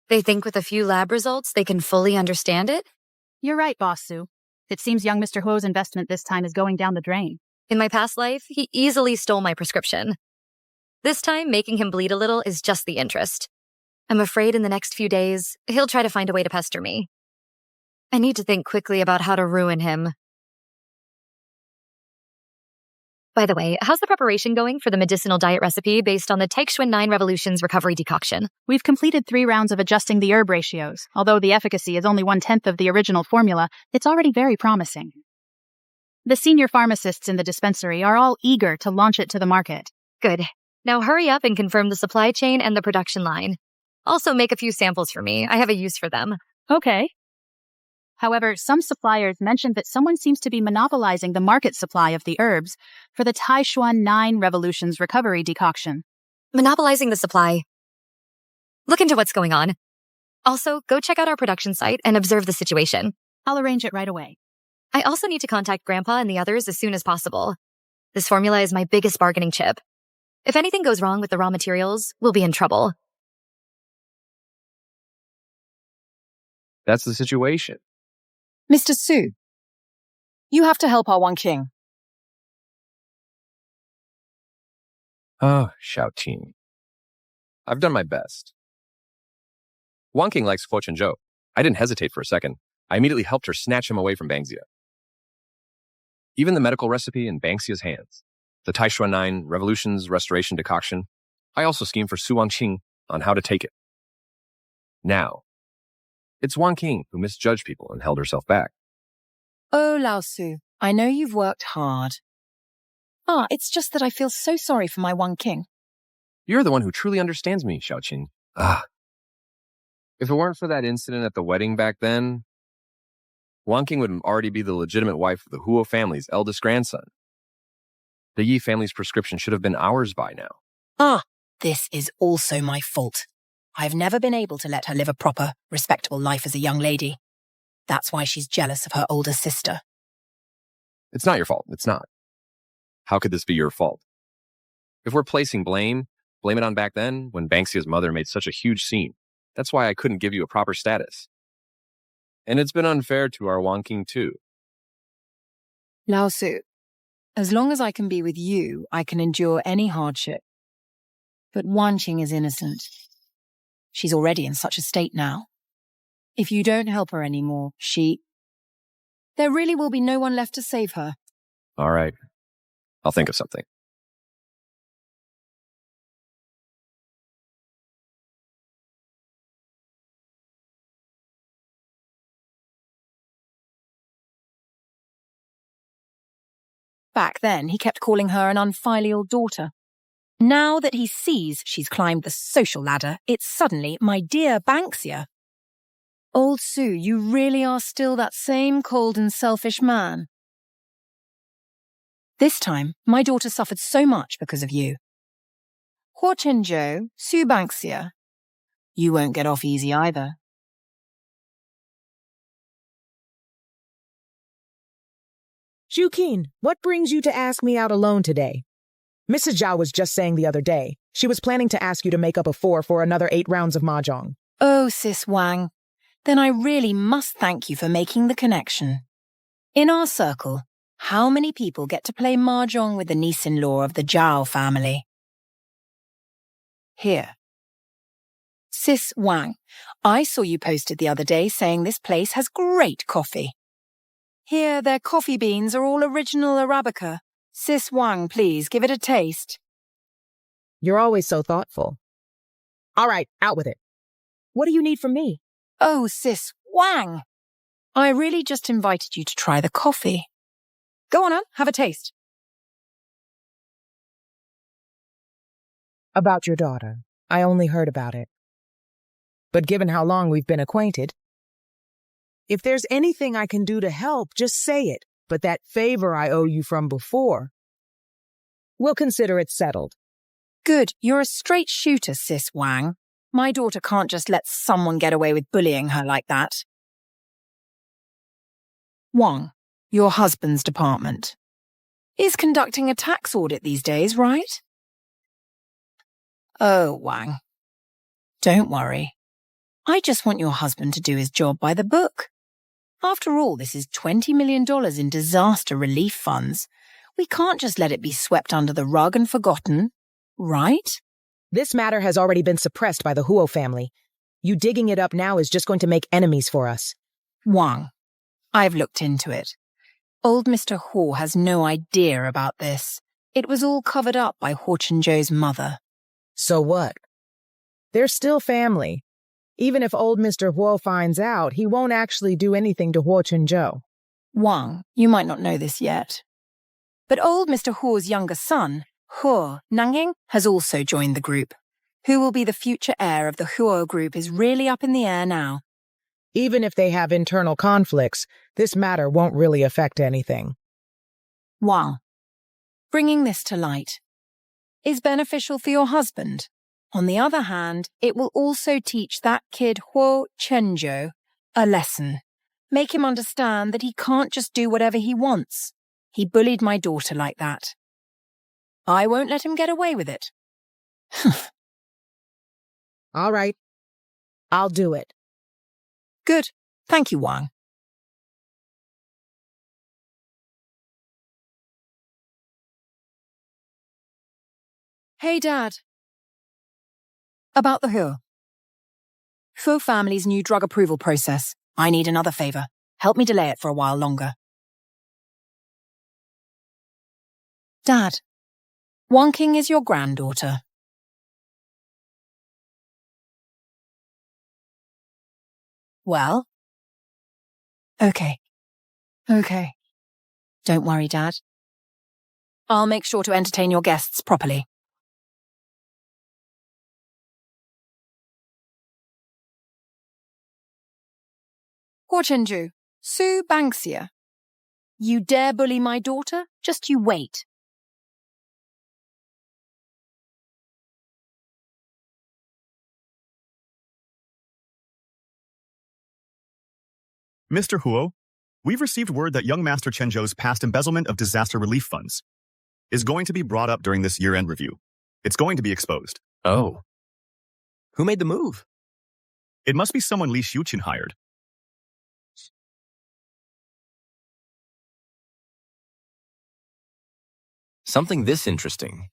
S3: They think with a few lab results they can fully understand it?
S11: You're right, Boss Sue. It seems young Mr. Huo's investment this time is going down the drain.
S3: In my past life, he easily stole my prescription. This time, making him bleed a little is just the interest. I'm afraid in the next few days, he'll try to find a way to pester me. I need to think quickly about how to ruin him. By the way, how's the preparation going for the medicinal diet recipe based on the Tycoon 9 Revolution's recovery decoction?
S11: We've completed 3 rounds of adjusting the herb ratios. Although the efficacy is only 1/10 of the original formula, it's already very promising. The senior pharmacists in the dispensary are all eager to launch it to the market.
S3: Good. Now hurry up and confirm the supply chain and the production line. Also make a few samples for me. I have a use for them.
S11: Okay. However, some suppliers mentioned that someone seems to be monopolizing the market supply of the herbs for the Taishuan 9 Revolution's recovery decoction.
S3: Monopolizing the supply. Look into what's going on. Also, go check out our production site and observe the situation.
S11: I'll arrange it right away.
S3: I also need to contact Grandpa and the others as soon as possible. This formula is my biggest bargaining chip. If anything goes wrong with the raw materials, we'll be in trouble.
S8: That's the situation.
S13: Mr. Sue, you have to help our Wan King.
S8: Oh, Xiaoqing. I've done my best. Wang King likes Huo Chen-jo. I didn't hesitate for a second. I immediately helped her snatch him away from Banksia. Even the medical recipe in Banksia's hands, the Taishuan 9 Revolution's restoration decoction, I also schemed for Su Wangqing on how to take it. Now, it's Wang King who misjudged people and held herself back.
S13: Oh, Lao Su, I know you've worked hard. It's just that I feel so sorry for my Wang King.
S8: You're the one who truly understands me, Xiaoqing. If it weren't for that incident at the wedding back then, Wang King would already be the legitimate wife of the Huo family's eldest grandson. The Yi family's prescription should have been ours by now.
S13: This is also my fault. I've never been able to let her live a proper, respectable life as a young lady. That's why she's jealous of her older sister.
S8: It's not your fault. It's not. How could this be your fault? If we're placing blame it on back then when Banksia's mother made such a huge scene. That's why I couldn't give you a proper status. And it's been unfair to our Wang King too.
S13: Lao Su, as long as I can be with you, I can endure any hardship. But Wan Qing is innocent. She's already in such a state now. If you don't help her anymore, there really will be no one left to save her.
S8: All right. I'll think of something.
S13: Back then, he kept calling her an unfilial daughter. Now that he sees she's climbed the social ladder, it's suddenly, my dear Banksia. Old Sue, you really are still that same cold and selfish man. This time, my daughter suffered so much because of you. Huo Chenjo, Sue Banksia. You won't get off easy either.
S4: Keen, what brings you to ask me out alone today? Mrs. Zhao was just saying the other day, she was planning to ask you to make up a 4 for another 8 rounds of mahjong.
S13: Oh, Sis Wang. Then I really must thank you for making the connection. In our circle, how many people get to play mahjong with the niece-in-law of the Zhao family? Here. Sis Wang, I saw you posted the other day saying this place has great coffee. Here, their coffee beans are all original Arabica. Sis Wang, please, give it a taste.
S4: You're always so thoughtful. All right, out with it. What do you need from me?
S13: Oh, Sis Wang! I really just invited you to try the coffee. Go on, have a taste.
S4: About your daughter. I only heard about it. But given how long we've been acquainted, if there's anything I can do to help, just say it. But that favor I owe you from before, we'll consider it settled.
S13: Good. You're a straight shooter, Sis Wang. My daughter can't just let someone get away with bullying her like that. Wang, your husband's department, is conducting a tax audit these days, right? Oh, Wang. Don't worry. I just want your husband to do his job by the book. After all, this is $20 million in disaster relief funds. We can't just let it be swept under the rug and forgotten, right?
S4: This matter has already been suppressed by the Huo family. You digging it up now is just going to make enemies for us.
S13: Wang, I've looked into it. Old Mr. Huo has no idea about this. It was all covered up by Huo Chenjo's mother.
S4: So what? They're still family. Even if old Mr. Huo finds out, he won't actually do anything to Huo Chenjo.
S13: Wang, you might not know this yet. But old Mr. Huo's younger son, Huo Nangying, has also joined the group. Who will be the future heir of the Huo group is really up in the air now.
S4: Even if they have internal conflicts, this matter won't really affect anything.
S13: Wang, bringing this to light is beneficial for your husband. On the other hand, it will also teach that kid Huo Chenjo a lesson. Make him understand that he can't just do whatever he wants. He bullied my daughter like that. I won't let him get away with it.
S4: All right. I'll do it.
S13: Good. Thank you, Wang. Hey, Dad. About the Huo. Huo family's new drug approval process. I need another favor. Help me delay it for a while longer. Dad, Wang King is your granddaughter. Well? Okay. Don't worry, Dad. I'll make sure to entertain your guests properly. Huo Chenju, Sue Banksia. You dare bully my daughter? Just you wait.
S20: Mr. Huo, we've received word that young Master Chenjo's past embezzlement of disaster relief funds is going to be brought up during this year-end review. It's going to be exposed.
S7: Oh. Who made the move?
S20: It must be someone Li Xiuqin hired.
S7: Something this interesting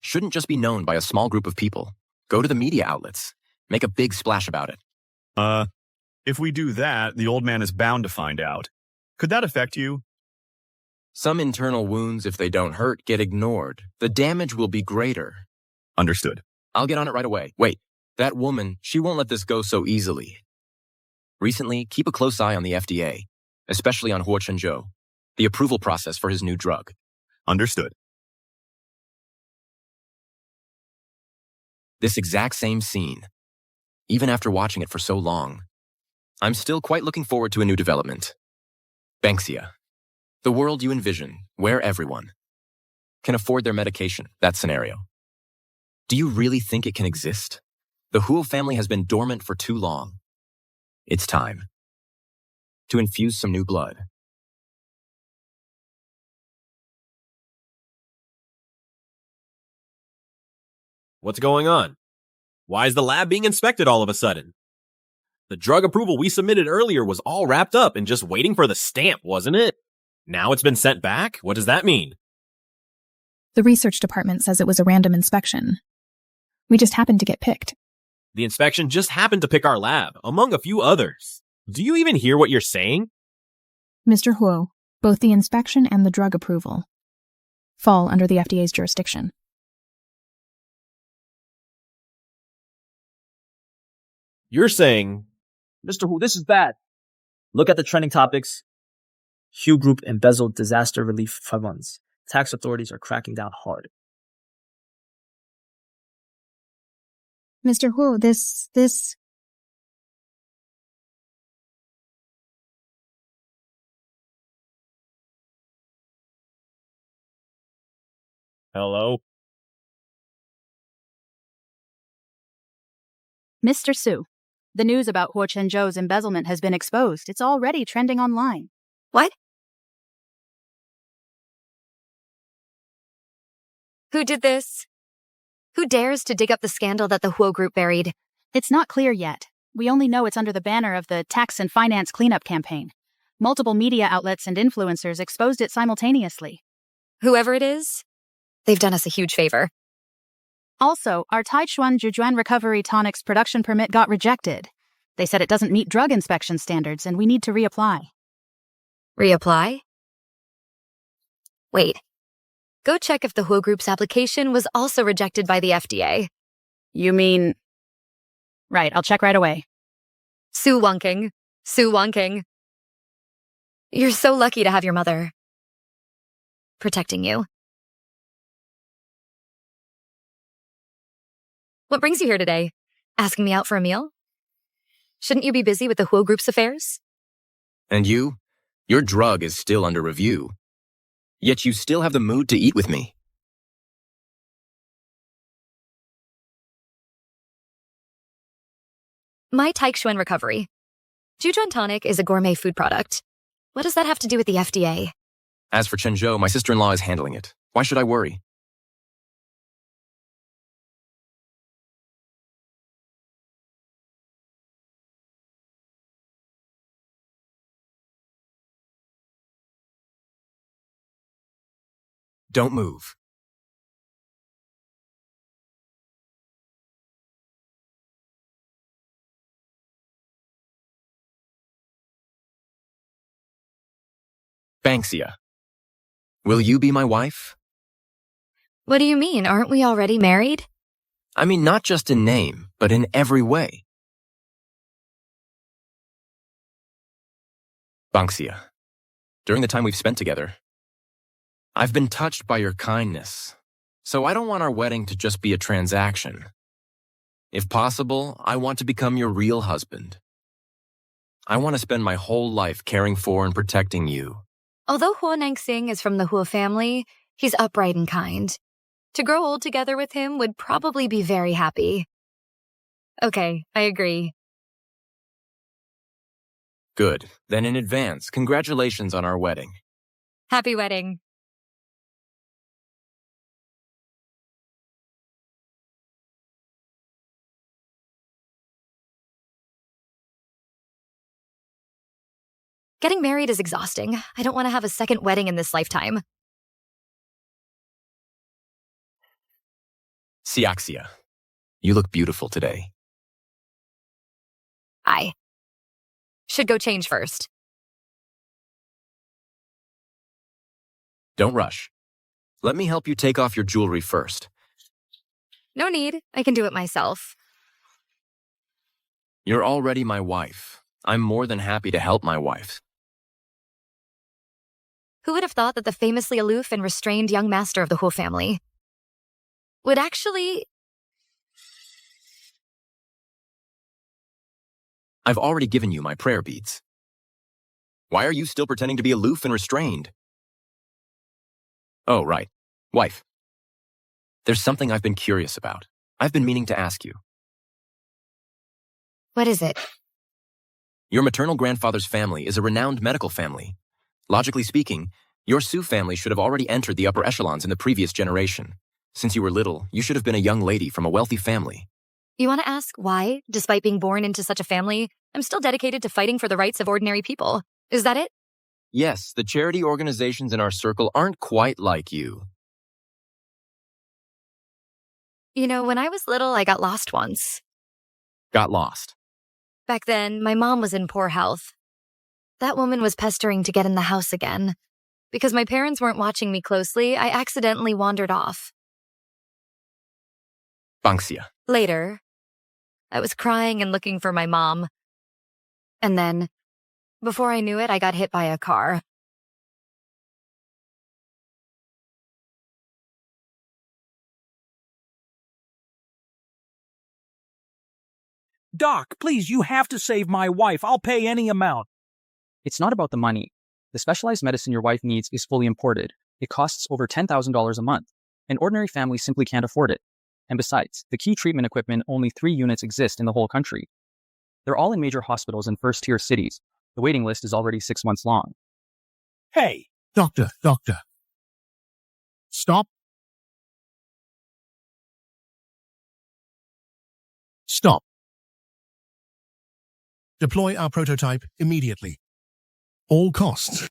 S7: shouldn't just be known by a small group of people. Go to the media outlets. Make a big splash about it.
S20: If we do that, the old man is bound to find out. Could that affect you?
S7: Some internal wounds, if they don't hurt, get ignored. The damage will be greater.
S20: Understood.
S7: I'll get on it right away. Wait, that woman, she won't let this go so easily. Recently, keep a close eye on the FDA, especially on Huo Chenjo, the approval process for his new drug.
S20: Understood.
S7: This exact same scene, even after watching it for so long, I'm still quite looking forward to a new development. Banksia. The world you envision, where everyone can afford their medication, that scenario. Do you really think it can exist? The Huo family has been dormant for too long. It's time to infuse some new blood.
S1: What's going on? Why is the lab being inspected all of a sudden? The drug approval we submitted earlier was all wrapped up and just waiting for the stamp, wasn't it? Now it's been sent back? What does that mean?
S2: The research department says it was a random inspection. We just happened to get picked.
S1: The inspection just happened to pick our lab, among a few others. Do you even hear what you're saying?
S2: Mr. Huo, both the inspection and the drug approval fall under the FDA's jurisdiction.
S1: You're saying...
S21: Mr. Hu, this is bad. Look at the trending topics. Hugh Group embezzled disaster relief funds. Tax authorities are cracking down hard.
S2: Mr. Huo, this...
S1: Hello?
S11: Mr. Su, the news about Huo Chenzhou's embezzlement has been exposed. It's already trending online.
S3: What? Who did this? Who dares to dig up the scandal that the Huo Group buried?
S11: It's not clear yet. We only know it's under the banner of the Tax and Finance Cleanup Campaign. Multiple media outlets and influencers exposed it simultaneously.
S3: Whoever it is, they've done us a huge favor.
S11: Also, our Taichuan Jujuan Recovery Tonics production permit got rejected. They said it doesn't meet drug inspection standards and we need to reapply.
S3: Reapply? Wait. Go check if the Huo Group's application was also rejected by the FDA.
S11: You mean... Right, I'll check right away.
S3: Su Wonking. Su Wonking. You're so lucky to have your mother protecting you. What brings you here today? Asking me out for a meal? Shouldn't you be busy with the Huo Group's affairs?
S7: And you? Your drug is still under review. Yet you still have the mood to eat with me.
S3: My Tycoon recovery. Jujuan Tonic is a gourmet food product. What does that have to do with the FDA?
S7: As for Chenzhou, my sister-in-law is handling it. Why should I worry? Don't move. Banksia. Will you be my wife?
S3: What do you mean? Aren't we already married?
S7: I mean, not just in name, but in every way. Banksia. During the time we've spent together, I've been touched by your kindness, so I don't want our wedding to just be a transaction. If possible, I want to become your real husband. I want to spend my whole life caring for and protecting you.
S3: Although Huo Nangsing is from the Huo family, he's upright and kind. To grow old together with him would probably be very happy. Okay, I agree.
S7: Good. Then in advance, congratulations on our wedding.
S3: Happy wedding. Getting married is exhausting. I don't want to have a second wedding in this lifetime.
S7: Siaxia, you look beautiful today.
S3: I should go change first.
S7: Don't rush. Let me help you take off your jewelry first.
S3: No need. I can do it myself.
S7: You're already my wife. I'm more than happy to help my wife.
S3: Who would have thought that the famously aloof and restrained young master of the Huo family would actually...
S7: I've already given you my prayer beads. Why are you still pretending to be aloof and restrained? Oh, right. Wife. There's something I've been curious about. I've been meaning to ask you.
S3: What is it?
S7: Your maternal grandfather's family is a renowned medical family. Logically speaking, your Su family should have already entered the upper echelons in the previous generation. Since you were little, you should have been a young lady from a wealthy family.
S3: You want to ask why, despite being born into such a family, I'm still dedicated to fighting for the rights of ordinary people? Is that it?
S7: Yes, the charity organizations in our circle aren't quite like you.
S3: You know, when I was little, I got lost once.
S7: Got lost.
S3: Back then, my mom was in poor health. That woman was pestering to get in the house again. Because my parents weren't watching me closely, I accidentally wandered off.
S7: Banksia.
S3: Later, I was crying and looking for my mom. And then, before I knew it, I got hit by a car.
S14: Doc, please, you have to save my wife. I'll pay any amount.
S15: It's not about the money. The specialized medicine your wife needs is fully imported. It costs over $10,000 a month. An ordinary family simply can't afford it. And besides, the key treatment equipment, only 3 units exist in the whole country. They're all in major hospitals in first-tier cities. The waiting list is already 6 months long.
S14: Hey!
S9: Doctor. Stop. Stop. Deploy our prototype immediately. All costs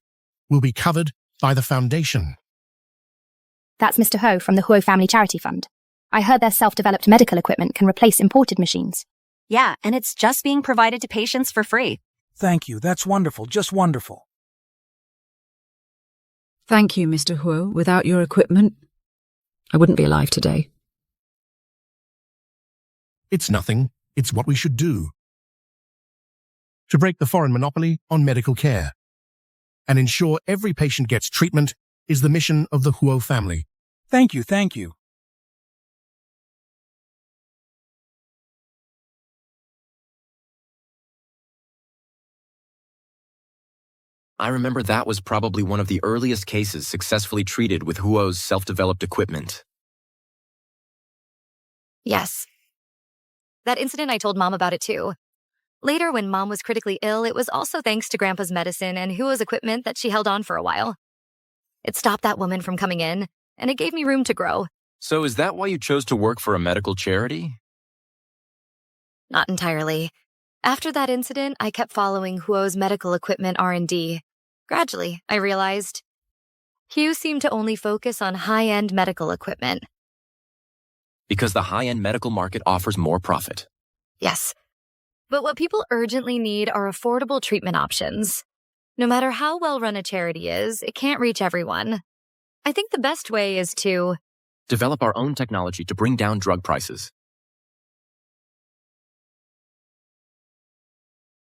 S9: will be covered by the Foundation.
S16: That's Mr. Ho from the Huo Family Charity Fund. I heard their self-developed medical equipment can replace imported machines.
S17: Yeah, and it's just being provided to patients for free.
S14: Thank you. That's wonderful. Just wonderful.
S25: Thank you, Mr. Huo. Without your equipment, I wouldn't be alive today.
S9: It's nothing. It's what we should do. To break the foreign monopoly on medical care and ensure every patient gets treatment is the mission of the Huo family.
S14: Thank you.
S7: I remember that was probably one of the earliest cases successfully treated with Huo's self-developed equipment.
S3: Yes. That incident, I told Mom about it too. Later, when Mom was critically ill, it was also thanks to Grandpa's medicine and Huo's equipment that she held on for a while. It stopped that woman from coming in, and it gave me room to grow.
S7: So is that why you chose to work for a medical charity?
S3: Not entirely. After that incident, I kept following Huo's medical equipment R&D. Gradually, I realized Hugh seemed to only focus on high-end medical equipment.
S7: Because the high-end medical market offers more profit.
S3: Yes. But what people urgently need are affordable treatment options. No matter how well-run a charity is, it can't reach everyone. I think the best way is to
S7: develop our own technology to bring down drug prices.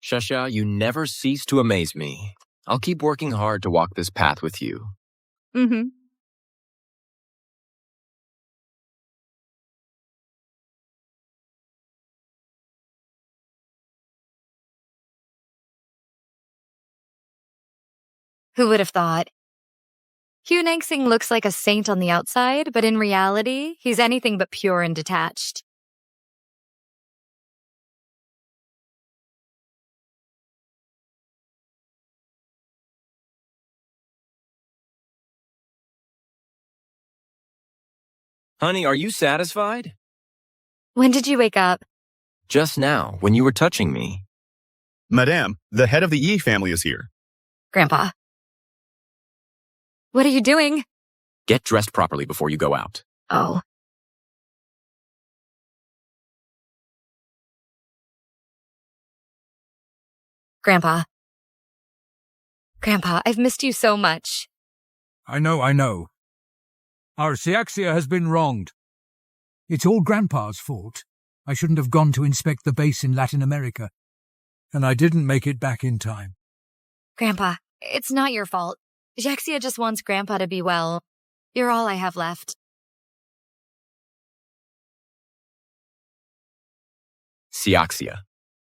S7: Shasha, you never cease to amaze me. I'll keep working hard to walk this path with you.
S3: Mm-hmm. Who would have thought? Hugh Nangsing looks like a saint on the outside, but in reality, he's anything but pure and detached.
S7: Honey, are you satisfied?
S3: When did you wake up?
S7: Just now, when you were touching me.
S20: Madame, the head of the Yi family is here.
S3: Grandpa. What are you doing?
S7: Get dressed properly before you go out.
S3: Oh. Grandpa. Grandpa, I've missed you so much.
S14: I know. Our Siaxia has been wronged. It's all Grandpa's fault. I shouldn't have gone to inspect the base in Latin America. And I didn't make it back in time.
S3: Grandpa, it's not your fault. Jaxia just wants Grandpa to be well. You're all I have left.
S7: Cyaxia.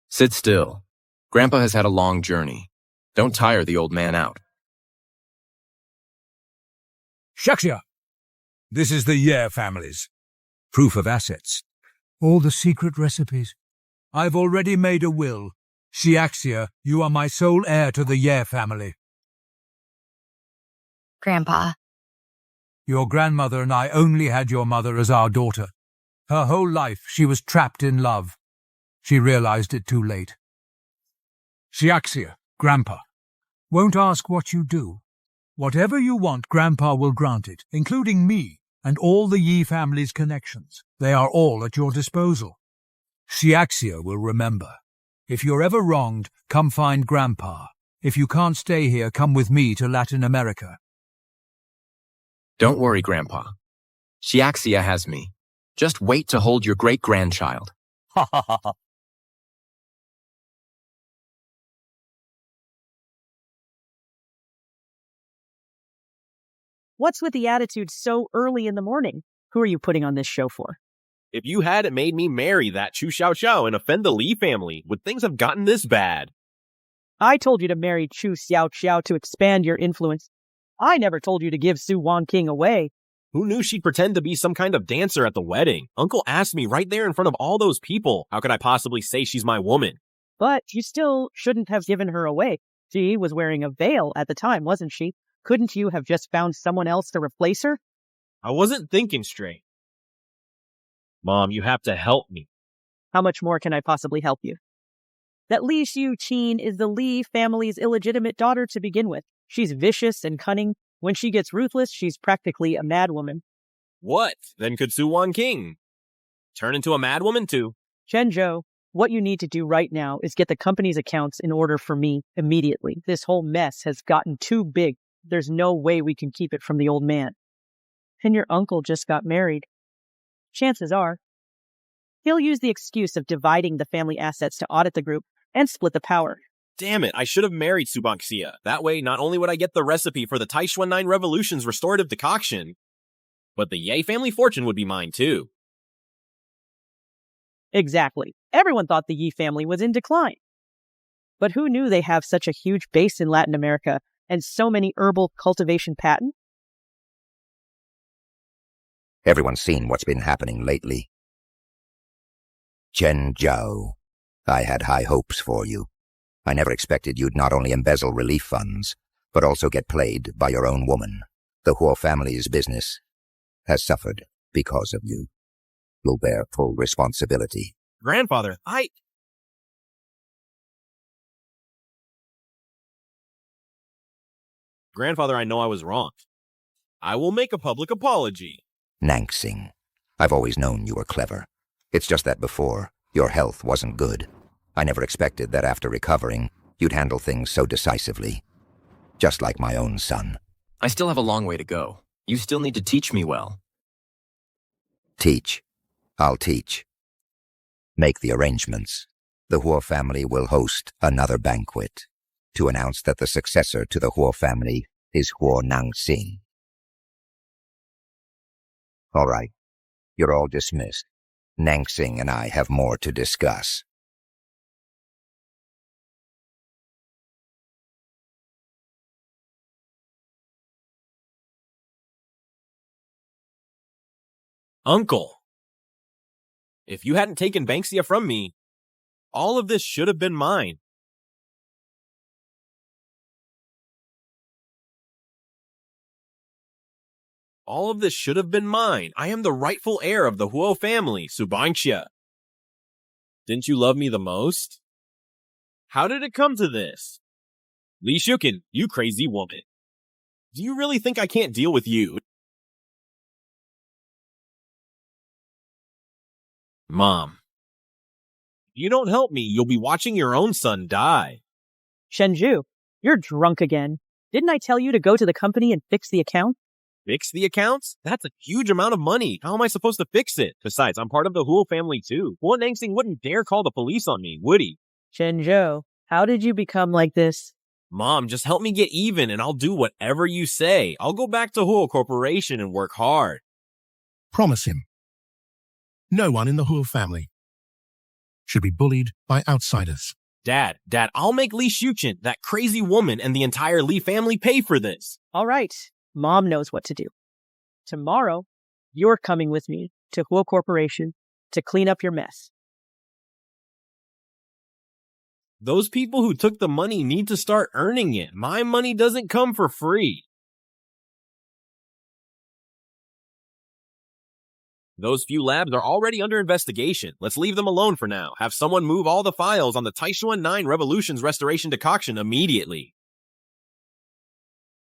S7: Sit still. Grandpa has had a long journey. Don't tire the old man out.
S14: Shaxia! This is the Yer families. Proof of assets. All the secret recipes. I've already made a will. Cyaxia, you are my sole heir to the Yer family.
S3: Grandpa.
S14: Your grandmother and I only had your mother as our daughter. Her whole life she was trapped in love. She realized it too late. Cyaxia, Grandpa, won't ask what you do. Whatever you want, Grandpa will grant it, including me and all the Yi family's connections. They are all at your disposal. Cyaxia will remember. If you're ever wronged, come find Grandpa. If you can't stay here, come with me to Latin America.
S7: Don't worry, Grandpa. Cyaxia has me. Just wait to hold your great-grandchild.
S14: Ha ha ha ha.
S5: What's with the attitude so early in the morning? Who are you putting on this show for?
S1: If you hadn't made me marry that Chu Xiao Xiao and offend the Li family, would things have gotten this bad?
S5: I told you to marry Chu Xiao Xiao to expand your influence. I never told you to give Su Wan King away.
S1: Who knew she'd pretend to be some kind of dancer at the wedding? Uncle asked me right there in front of all those people. How could I possibly say she's my woman?
S5: But you still shouldn't have given her away. She was wearing a veil at the time, wasn't she? Couldn't you have just found someone else to replace her?
S1: I wasn't thinking straight. Mom, you have to help me.
S5: How much more can I possibly help you? That Li Xiuqin is the Li family's illegitimate daughter to begin with. She's vicious and cunning. When she gets ruthless, she's practically a madwoman.
S1: What? Then could Su Wan King turn into a madwoman too?
S5: Zhou, what you need to do right now is get the company's accounts in order for me immediately. This whole mess has gotten too big. There's no way we can keep it from the old man. And your uncle just got married. Chances are, he'll use the excuse of dividing the family assets to audit the group and split the power.
S1: Damn it, I should have married Subanxia. That way, not only would I get the recipe for the Taishuan 9 Revolution's restorative decoction, but the Ye family fortune would be mine too.
S5: Exactly. Everyone thought the Yi family was in decline. But who knew they have such a huge base in Latin America and so many herbal cultivation patents?
S12: Everyone's seen what's been happening lately. Chen Zhao, I had high hopes for you. I never expected you'd not only embezzle relief funds, but also get played by your own woman. The Huo family's business has suffered because of you. You'll bear full responsibility.
S1: Grandfather, Grandfather, I know I was wrong. I will make a public apology.
S12: Nangsing, I've always known you were clever. It's just that before, your health wasn't good. I never expected that after recovering, you'd handle things so decisively. Just like my own son.
S7: I still have a long way to go. You still need to teach me well.
S12: Teach. I'll teach. Make the arrangements. The Huo family will host another banquet to announce that the successor to the Huo family is Huo Nangsing. All right. You're all dismissed. Nangsing and I have more to discuss.
S1: Uncle, if you hadn't taken Banksia from me, all of this should have been mine. All of this should have been mine. I am the rightful heir of the Huo family, Subanxia. Didn't you love me the most? How did it come to this? Li Shukin, you crazy woman. Do you really think I can't deal with you? Mom, if you don't help me, you'll be watching your own son die.
S5: Shenju, you're drunk again. Didn't I tell you to go to the company and fix the account?
S1: Fix the accounts? That's a huge amount of money. How am I supposed to fix it? Besides, I'm part of the Huo family too. Huo Nangsing wouldn't dare call the police on me, would he?
S5: Shenju, how did you become like this?
S1: Mom, just help me get even and I'll do whatever you say. I'll go back to Huo Corporation and work hard.
S9: Promise him. No one in the Huo family should be bullied by outsiders.
S1: Dad, I'll make Li Shuchen, that crazy woman, and the entire Li family pay for this.
S5: All right. Mom knows what to do. Tomorrow, you're coming with me to Huo Corporation to clean up your mess.
S1: Those people who took the money need to start earning it. My money doesn't come for free. Those few labs are already under investigation. Let's leave them alone for now. Have someone move all the files on the Tycoon 9 Revolution's restoration decoction immediately.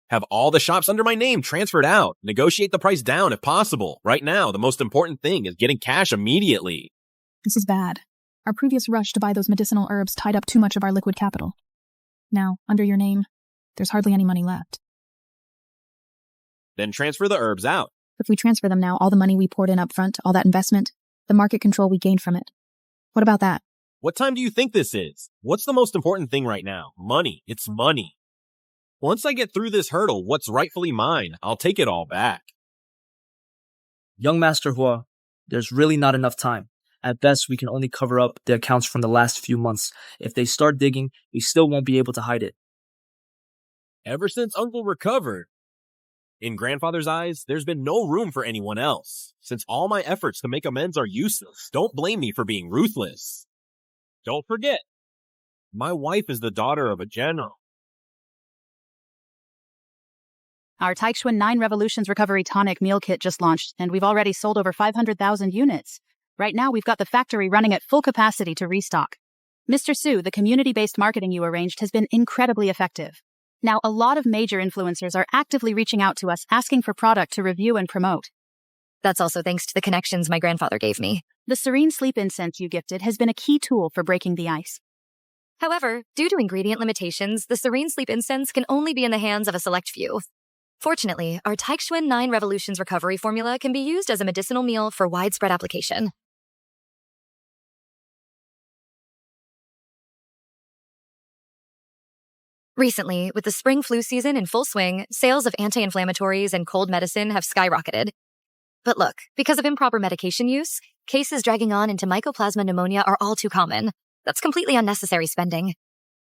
S1: Have all the shops under my name transferred out. Negotiate the price down if possible. Right now, the most important thing is getting cash immediately.
S2: This is bad. Our previous rush to buy those medicinal herbs tied up too much of our liquid capital. Now, under your name, there's hardly any money left.
S1: Then transfer the herbs out.
S2: If we transfer them now, all the money we poured in up front, all that investment, the market control we gained from it. What about that?
S1: What time do you think this is? What's the most important thing right now? Money. It's money. Once I get through this hurdle, what's rightfully mine, I'll take it all back.
S21: Young Master Hua, there's really not enough time. At best, we can only cover up the accounts from the last few months. If they start digging, we still won't be able to hide it.
S1: Ever since Uncle recovered, in Grandfather's eyes, there's been no room for anyone else. Since all my efforts to make amends are useless, don't blame me for being ruthless. Don't forget, my wife is the daughter of a general.
S11: Our Tycoon 9 Revolutions Recovery Tonic Meal Kit just launched, and we've already sold over 500,000 units. Right now, we've got the factory running at full capacity to restock. Mr. Su, the community-based marketing you arranged has been incredibly effective. Now, a lot of major influencers are actively reaching out to us asking for product to review and promote.
S3: That's also thanks to the connections my grandfather gave me.
S11: The Serene Sleep Incense you gifted has been a key tool for breaking the ice.
S3: However, due to ingredient limitations, the Serene Sleep Incense can only be in the hands of a select few. Fortunately, our Tycoon 9 Revolutions recovery formula can be used as a medicinal meal for widespread application. Recently, with the spring flu season in full swing, sales of anti-inflammatories and cold medicine have skyrocketed. But look, because of improper medication use, cases dragging on into mycoplasma pneumonia are all too common. That's completely unnecessary spending.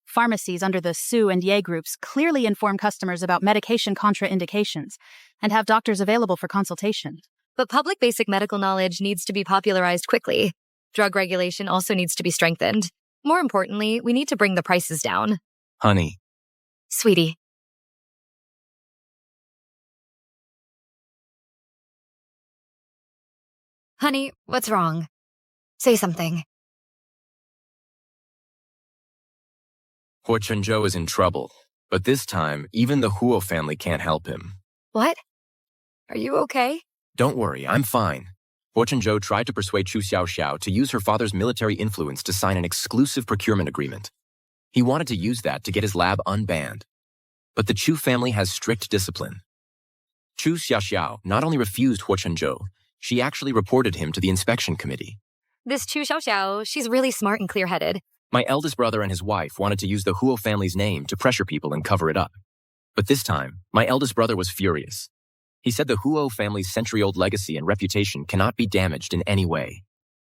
S11: Pharmacies under the Su and Ye groups clearly inform customers about medication contraindications and have doctors available for consultation.
S3: But public basic medical knowledge needs to be popularized quickly. Drug regulation also needs to be strengthened. More importantly, we need to bring the prices down.
S7: Honey.
S3: Sweetie. Honey, what's wrong? Say something.
S7: Huo Chenzhou is in trouble, but this time, even the Huo family can't help him.
S3: What? Are you okay?
S7: Don't worry, I'm fine. Huo Chenzhou tried to persuade Chu Xiaoxiao to use her father's military influence to sign an exclusive procurement agreement. He wanted to use that to get his lab unbanned. But the Chu family has strict discipline. Chu Xiaoxiao not only refused Huo Chenzhou, she actually reported him to the inspection committee.
S3: This Chu Xiaoxiao, she's really smart and clear-headed.
S7: My eldest brother and his wife wanted to use the Huo family's name to pressure people and cover it up. But this time, my eldest brother was furious. He said the Huo family's century-old legacy and reputation cannot be damaged in any way.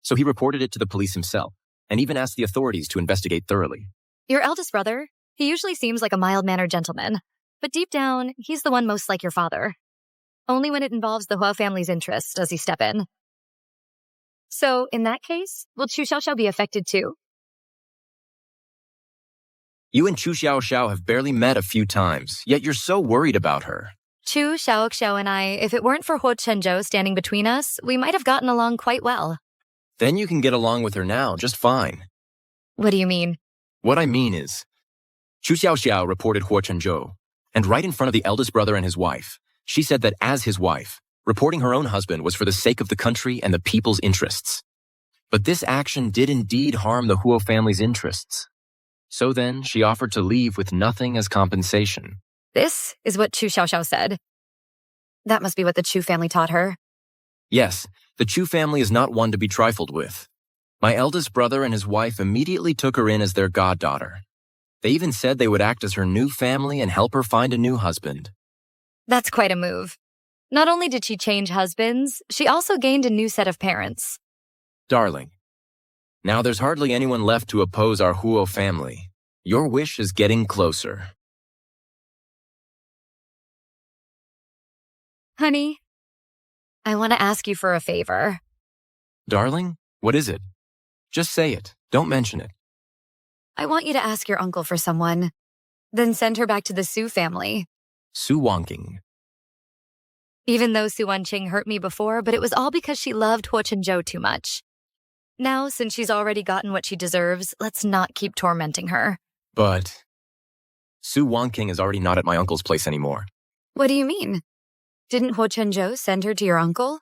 S7: So he reported it to the police himself, and even asked the authorities to investigate thoroughly.
S3: Your eldest brother? He usually seems like a mild-mannered gentleman. But deep down, he's the one most like your father. Only when it involves the Hua family's interests does he step in. So, in that case, will Chu Xiaoxiao be affected too?
S7: You and Chu Xiaoxiao have barely met a few times, yet you're so worried about her.
S3: Chu Xiaoxiao and I, if it weren't for Huo Chenzhou standing between us, we might have gotten along quite well.
S7: Then you can get along with her now just fine.
S3: What do you mean?
S7: What I mean is, Chu Xiaoxiao reported Huo Chenzhou, and right in front of the eldest brother and his wife, she said that as his wife, reporting her own husband was for the sake of the country and the people's interests. But this action did indeed harm the Huo family's interests. So then, she offered to leave with nothing as compensation.
S3: This is what Chu Xiaoxiao said. That must be what the Chu family taught her.
S7: Yes, the Chu family is not one to be trifled with. My eldest brother and his wife immediately took her in as their goddaughter. They even said they would act as her new family and help her find a new husband.
S3: That's quite a move. Not only did she change husbands, she also gained a new set of parents.
S7: Darling, now there's hardly anyone left to oppose our Huo family. Your wish is getting closer.
S3: Honey, I want to ask you for a favor.
S7: Darling, what is it? Just say it. Don't mention it.
S3: I want you to ask your uncle for someone, then send her back to the Su family.
S7: Su Wangking.
S3: Even though Su Wanqing hurt me before, but it was all because she loved Huo Chenzhou too much. Now, since she's already gotten what she deserves, let's not keep tormenting her.
S7: But Su Wangking is already not at my uncle's place anymore.
S3: What do you mean? Didn't Huo Chenzhou send her to your uncle?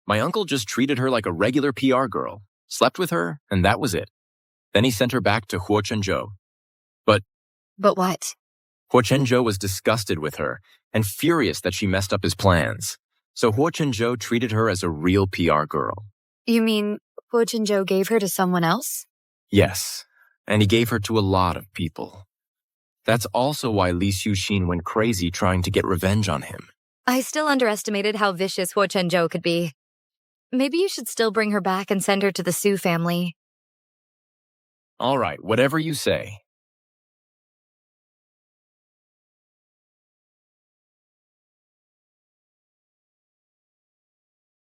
S7: My uncle just treated her like a regular PR girl, slept with her, and that was it. Then he sent her back to Huo Chenzhou. But
S3: what?
S7: Huo Chenzhou was disgusted with her and furious that she messed up his plans. So Huo Chenzhou treated her as a real PR girl.
S3: You mean Huo Chenzhou gave her to someone else?
S7: Yes, and he gave her to a lot of people. That's also why Li Xuxin went crazy trying to get revenge on him.
S3: I still underestimated how vicious Huo Chenzhou could be. Maybe you should still bring her back and send her to the Su family.
S7: All right, whatever you say.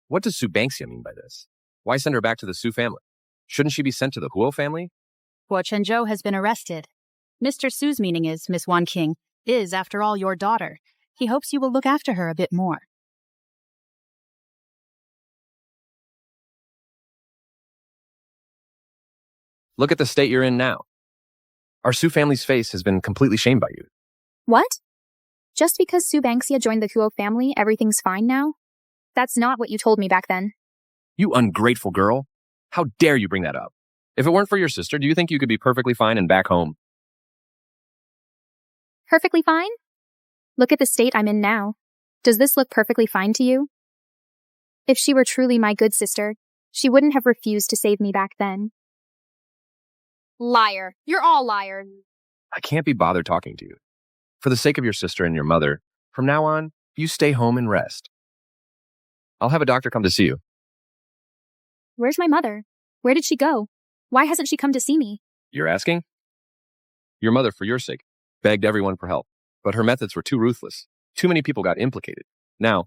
S8: What does Su Banksia mean by this? Why send her back to the Su family? Shouldn't she be sent to the Huo family?
S11: Huo Chenzhou has been arrested. Mr. Su's meaning is, Miss Wanqing, is, after all, your daughter. He hopes you will look after her a bit more.
S8: Look at the state you're in now. Our Su family's face has been completely shamed by you.
S6: What? Just because Su Banksia joined the Huo family, everything's fine now? That's not what you told me back then.
S8: You ungrateful girl. How dare you bring that up? If it weren't for your sister, do you think you could be perfectly fine and back home?
S6: Perfectly fine? Look at the state I'm in now. Does this look perfectly fine to you? If she were truly my good sister, she wouldn't have refused to save me back then. Liar. You're all liars.
S8: I can't be bothered talking to you. For the sake of your sister and your mother, from now on, you stay home and rest. I'll have a doctor come to see you.
S6: Where's my mother? Where did she go? Why hasn't she come to see me?
S8: You're asking? Your mother, for your sake, begged everyone for help, but her methods were too ruthless. Too many people got implicated. Now,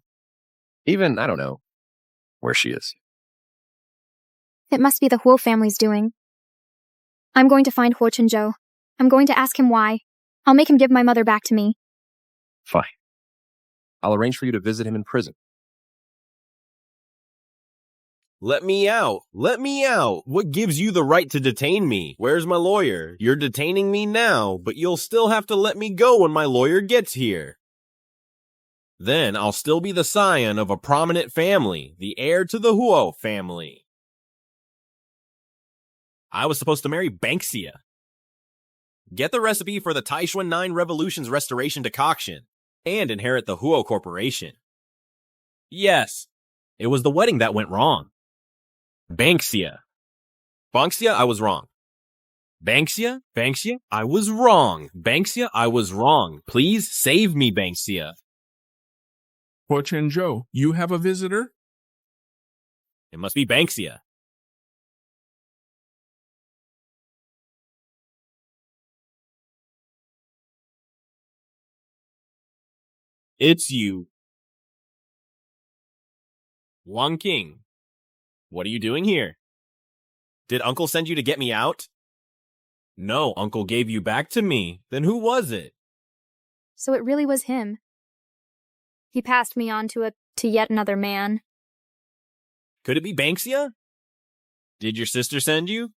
S8: even, I don't know, where she is.
S6: It must be the Huo family's doing. I'm going to find Huo Chenzhou. I'm going to ask him why. I'll make him give my mother back to me.
S8: Fine. I'll arrange for you to visit him in prison.
S1: Let me out! Let me out! What gives you the right to detain me? Where's my lawyer? You're detaining me now, but you'll still have to let me go when my lawyer gets here. Then I'll still be the scion of a prominent family, the heir to the Huo family. I was supposed to marry Banksia. Get the recipe for the Taishuan 9 Revolution's restoration decoction, and inherit the Huo Corporation. Yes, it was the wedding that went wrong. Banksia, I was wrong. Banksia, I was wrong. Banksia, I was wrong. Please save me, Banksia.
S18: Huo Chenzhou, you have a visitor?
S1: It must be Banksia. It's you. Wang King. What are you doing here? Did Uncle send you to get me out? No, Uncle gave you back to me. Then who was it?
S6: So it really was him. He passed me on to yet another man.
S1: Could it be Banksia? Did your sister send you?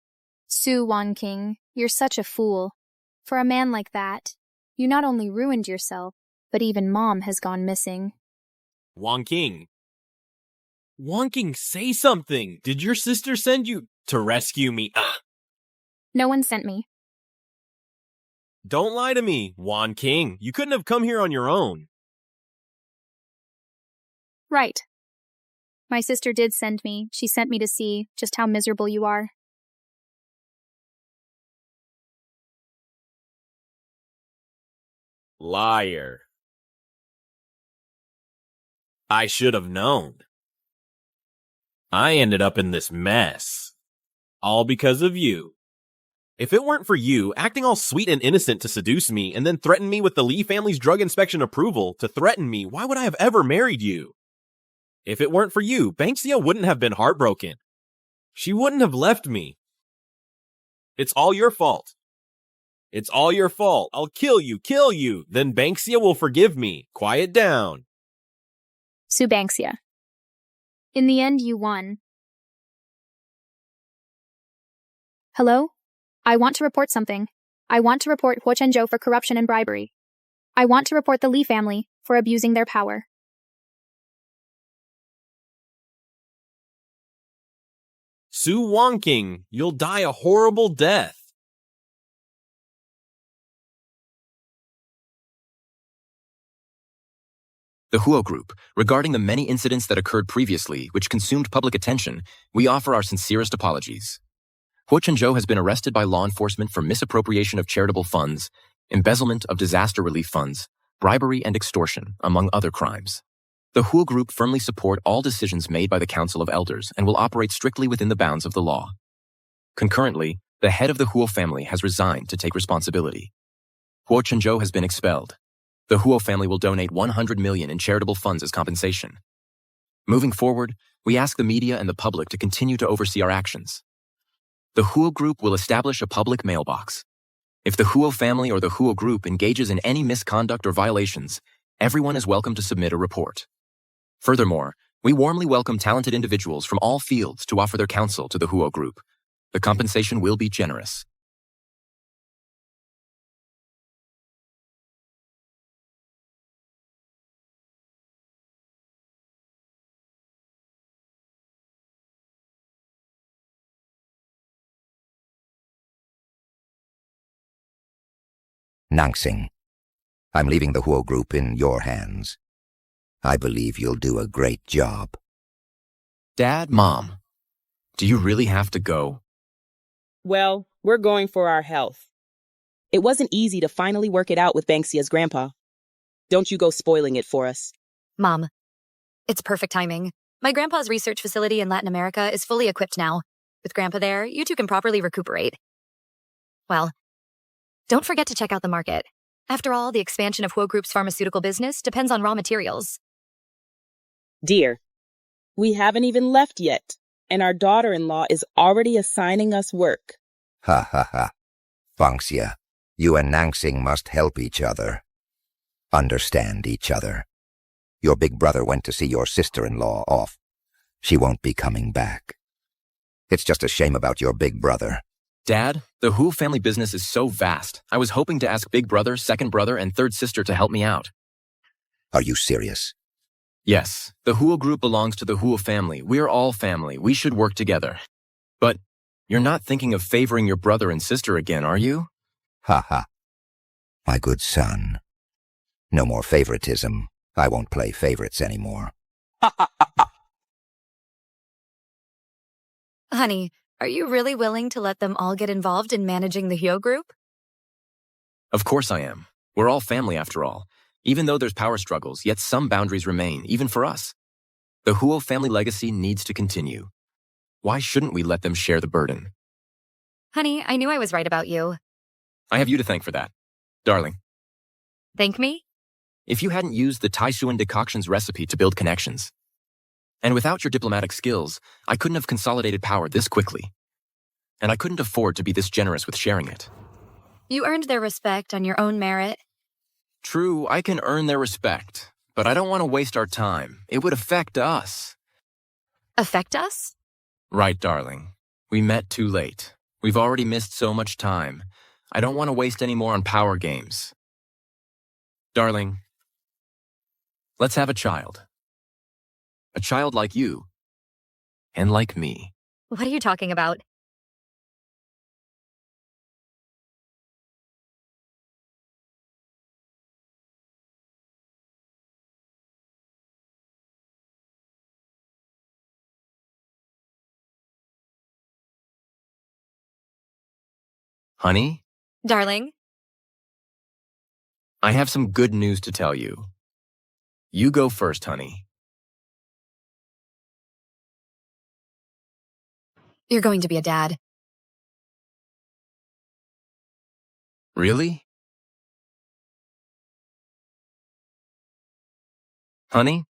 S6: Su Wanqing, you're such a fool. For a man like that, you not only ruined yourself, but even Mom has gone missing.
S1: Wang King, say something. Did your sister send you to rescue me? Ugh.
S6: No one sent me.
S1: Don't lie to me, Wang King. You couldn't have come here on your own.
S6: Right. My sister did send me. She sent me to see just how miserable you are.
S1: Liar. I should have known. I ended up in this mess. All because of you. If it weren't for you, acting all sweet and innocent to seduce me and then threaten me with the Lee family's drug inspection approval to threaten me, why would I have ever married you? If it weren't for you, Banksia wouldn't have been heartbroken. She wouldn't have left me. It's all your fault. It's all your fault. I'll kill you. Then Banksia will forgive me. Quiet down.
S6: Subanksia. In the end, you won. Hello? I want to report something. I want to report Huo Chenzhou for corruption and bribery. I want to report the Li family for abusing their power.
S1: Su Wonking, you'll die a horrible death.
S7: The Huo Group, regarding the many incidents that occurred previously which consumed public attention, we offer our sincerest apologies. Huo Chenzhou has been arrested by law enforcement for misappropriation of charitable funds, embezzlement of disaster relief funds, bribery and extortion, among other crimes. The Huo Group firmly support all decisions made by the Council of Elders and will operate strictly within the bounds of the law. Concurrently, the head of the Huo family has resigned to take responsibility. Huo Chenzhou has been expelled. The Huo family will donate 100 million in charitable funds as compensation. Moving forward, we ask the media and the public to continue to oversee our actions. The Huo Group will establish a public mailbox. If the Huo family or the Huo Group engages in any misconduct or violations, everyone is welcome to submit a report. Furthermore, we warmly welcome talented individuals from all fields to offer their counsel to the Huo Group. The compensation will be generous.
S12: Nangsing, I'm leaving the Huo Group in your hands. I believe you'll do a great job.
S7: Dad, Mom, do you really have to go?
S10: Well, we're going for our health. It wasn't easy to finally work it out with Banksia's grandpa. Don't you go spoiling it for us.
S3: Mom, it's perfect timing. My grandpa's research facility in Latin America is fully equipped now. With Grandpa there, you two can properly recuperate. Well, don't forget to check out the market. After all, the expansion of Huo Group's pharmaceutical business depends on raw materials.
S10: Dear, we haven't even left yet, and our daughter-in-law is already assigning us work.
S12: Ha ha ha. Banksia, you and Nangsing must help each other. Understand each other. Your big brother went to see your sister-in-law off. She won't be coming back. It's just a shame about your big brother.
S7: Dad, the Huo family business is so vast. I was hoping to ask big brother, second brother, and third sister to help me out.
S12: Are you serious?
S7: Yes, the Huo Group belongs to the Huo family. We're all family. We should work together. But you're not thinking of favoring your brother and sister again, are you?
S12: Ha ha. My good son. No more favoritism. I won't play favorites anymore.
S3: Honey, are you really willing to let them all get involved in managing the Huo Group?
S7: Of course I am. We're all family after all. Even though there's power struggles, yet some boundaries remain, even for us. The Huo family legacy needs to continue. Why shouldn't we let them share the burden?
S3: Honey, I knew I was right about you.
S7: I have you to thank for that. Darling,
S3: Thank me?
S7: if you hadn't used the Tycoon decoction's recipe to build connections, and without your diplomatic skills, I couldn't have consolidated power this quickly. And I couldn't afford to be this generous with sharing it.
S3: You earned their respect on your own merit.
S7: True, I can earn their respect, but I don't want to waste our time. It would affect us.
S3: Affect us?
S7: Right, darling. We met too late. We've already missed so much time. I don't want to waste any more on power games. Darling, let's have a child. A child like you. And like me.
S3: What are you talking about?
S7: Honey?
S3: Darling?
S7: I have some good news to tell you. You go first, honey.
S3: You're going to be a dad.
S7: Really? Honey,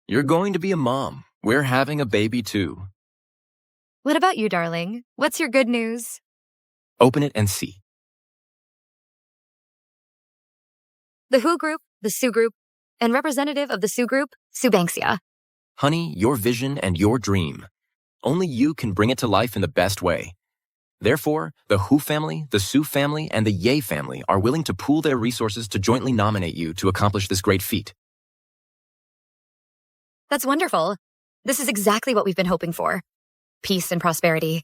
S7: you're going to be a mom. We're having a baby too.
S3: What about you, darling? What's your good news?
S7: Open it and see.
S3: The Who group, the Sue group, and representative of the Sue group, Subbanksia.
S7: Honey, your vision and your dream. Only you can bring it to life in the best way. Therefore, the Who family, the Sue family, and the Ye family are willing to pool their resources to jointly nominate you to accomplish this great feat.
S3: That's wonderful. This is exactly what we've been hoping for. Peace and prosperity.